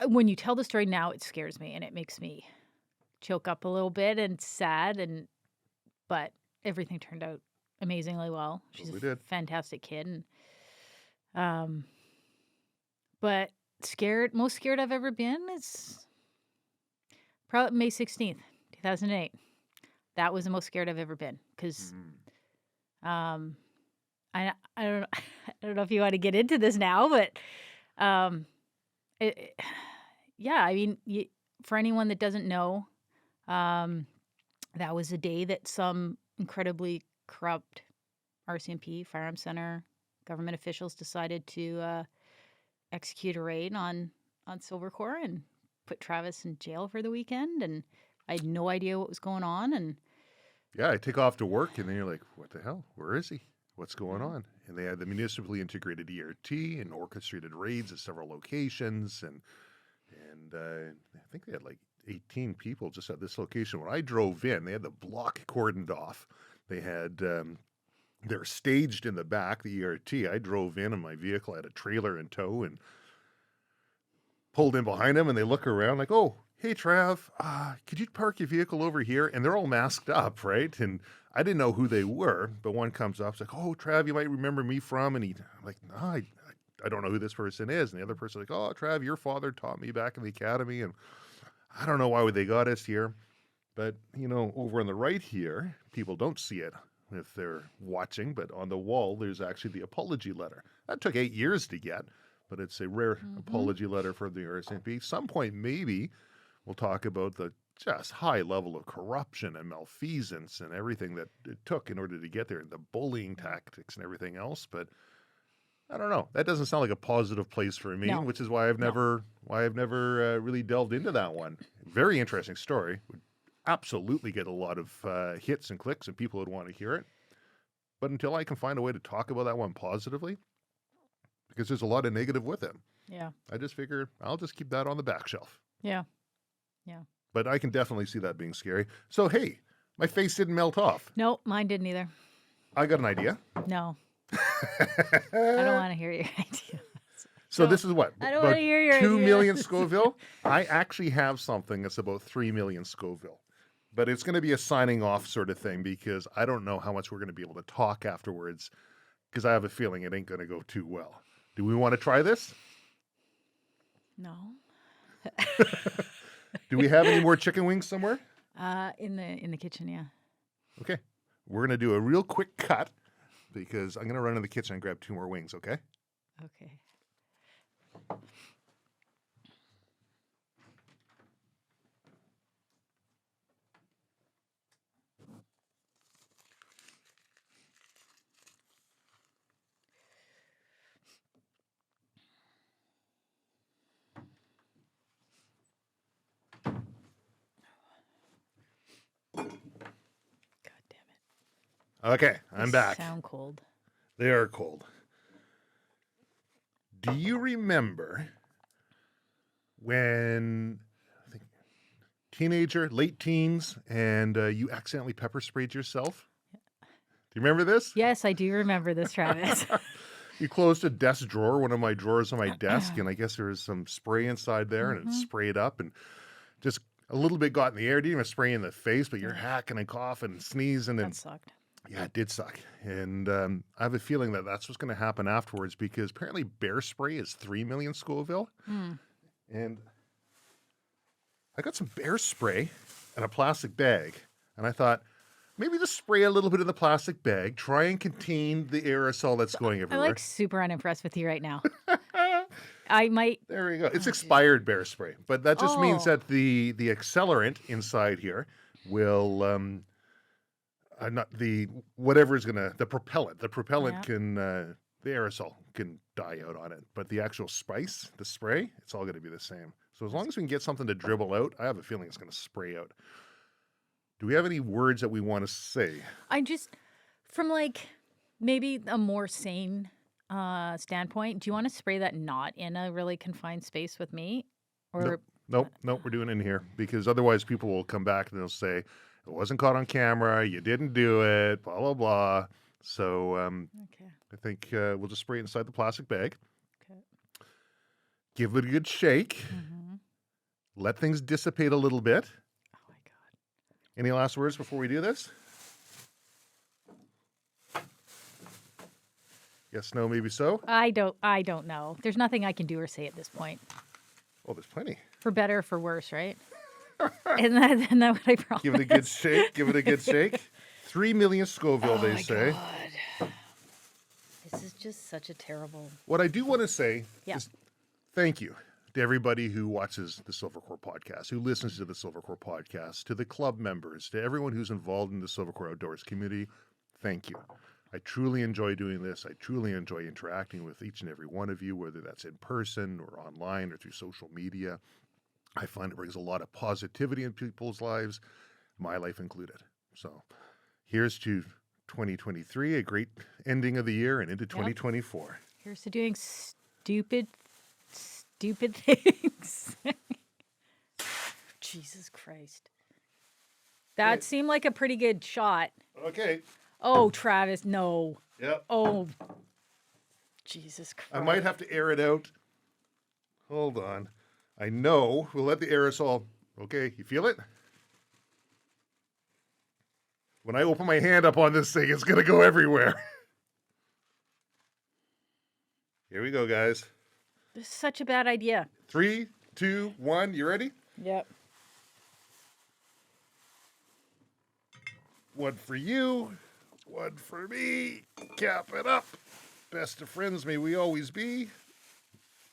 When you tell the story now, it scares me and it makes me choke up a little bit and sad, but everything turned out amazingly well. She's a fantastic kid, and but most scared I've ever been is probably May 16th, 2008. That was the most scared I've ever been because I don't know if you want to get into this now, but I mean, for anyone that doesn't know, that was a day that some incredibly corrupt RCMP, Firearms Center, government officials decided to execute a raid on Silvercore and put Travis in jail for the weekend. And I had no idea what was going on. And yeah, I take off to work, and then you're like, what the hell? Where is he? What's going on? And they had the municipally integrated ERT and orchestrated raids at several locations, and I think they had like 18 people just at this location. When I drove in, they had the block cordoned off. They had they're staged in the back, the ERT. I drove in my vehicle, I had a trailer in tow, and pulled in behind them, and they look around like, oh, hey, Trav, could you park your vehicle over here? And they're all masked up, right? And I didn't know who they were, but one comes up, it's like, oh, Trav, you might remember me from, and I'm like, no, I don't know who this person is. And the other person's like, oh, Trav, your father taught me back in the academy, and I don't know why they got us here. But, over on the right here, people don't see it if they're watching, but on the wall, there's actually the apology letter. That took 8 years to get, but it's a rare apology letter from the RCMP. Some point, maybe, we'll talk about the just high level of corruption and malfeasance and everything that it took in order to get there, and the bullying tactics and everything else. But I don't know. That doesn't sound like a positive place for me, which is why I've never really delved into that one. Very interesting story. Would absolutely get a lot of hits and clicks, and people would want to hear it. But until I can find a way to talk about that one positively, because there's a lot of negative with it. Yeah. I just figure I'll just keep that on the back shelf. Yeah. Yeah. But I can definitely see that being scary. So, hey, my face didn't melt off. No, mine didn't either. I got an idea. No. I don't want to hear your idea. So this is what? I don't want to hear your 2 idea. million Scoville? I actually have something that's about 3 million Scoville. But it's going to be a signing off sort of thing because I don't know how much we're going to be able to talk afterwards because I have a feeling it ain't going to go too well. Do we want to try this? No. Do we have any more chicken wings somewhere? In the kitchen, yeah. Okay. We're going to do a real quick cut because I'm going to run in the kitchen and grab 2 more wings, okay? Okay. Okay, I'm back. Sound cold. They are cold. Do you remember when, I think, teenager, late teens, and you accidentally pepper sprayed yourself? Do you remember this? Yes, I do remember this, Travis. You closed a desk drawer, one of my drawers on my desk, and I guess there was some spray inside there, and it sprayed up, and just a little bit got in the air. Didn't even spray in the face, but you're hacking and coughing and sneezing. And That sucked. yeah, it did suck. And I have a feeling that that's what's going to happen afterwards, because apparently bear spray is 3 million Scoville. And I got some bear spray in a plastic bag, and I thought, maybe just spray a little bit in the plastic bag, try and contain the aerosol that's going I'm everywhere. like super unimpressed with you right now. I might. There we go. It's expired bear spray, but that just means that the accelerant inside here will not the whatever is gonna the propellant. The propellant can the aerosol can die out on it, but the actual spice, the spray, it's all going to be the same. So as long as we can get something to dribble out, I have a feeling it's going to spray out. Do we have any words that we want to say? I just, from like maybe a more sane standpoint, do you want to spray that not in a really confined space with me? Or Nope, we're doing it in here, because otherwise people will come back and they'll say, it wasn't caught on camera, you didn't do it, blah, blah, blah. So I think we'll just spray it inside the plastic bag. Okay. Give it a good shake. Let things dissipate a little bit. Oh my God. Any last words before we do this? Yes, no, maybe so? I don't know. There's nothing I can do or say at this point. Oh, there's plenty. For better or for worse, right? Isn't that what I promised? Give it a good shake. Give it a good shake. 3 million Scoville, they say. God. This is just such a terrible. What I do want to say Yeah. is thank you to everybody who watches the Silvercore Podcast, who listens to the Silvercore Podcast, to the club members, to everyone who's involved in the Silvercore Outdoors community. Thank you. I truly enjoy doing this. I truly enjoy interacting with each and every one of you, whether that's in person or online or through social media. I find it brings a lot of positivity in people's lives, my life included. So here's to 2023, a great ending of the year, and into 2024. Here's to doing stupid things. Jesus Christ. That seemed like a pretty good shot. Okay. Oh, Travis, no. Yep. Oh, Jesus Christ. I might have to air it out. Hold on. I know. We'll let the aerosol. Okay, you feel it? When I open my hand up on this thing, it's going to go everywhere. Here we go, guys. This is such a bad idea. 3, 2, 1. You ready? Yep. One for you. One for me. Cap it up. Best of friends may we always be.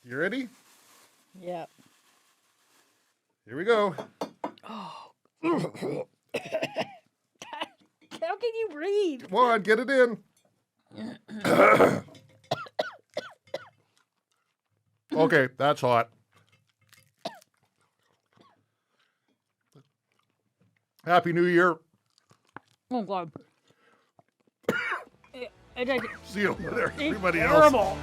You ready? Yep. Here we go. How can you breathe? Come on, get it in. Okay, that's hot. Happy New Year. Oh, God. See you over there, everybody terrible. else.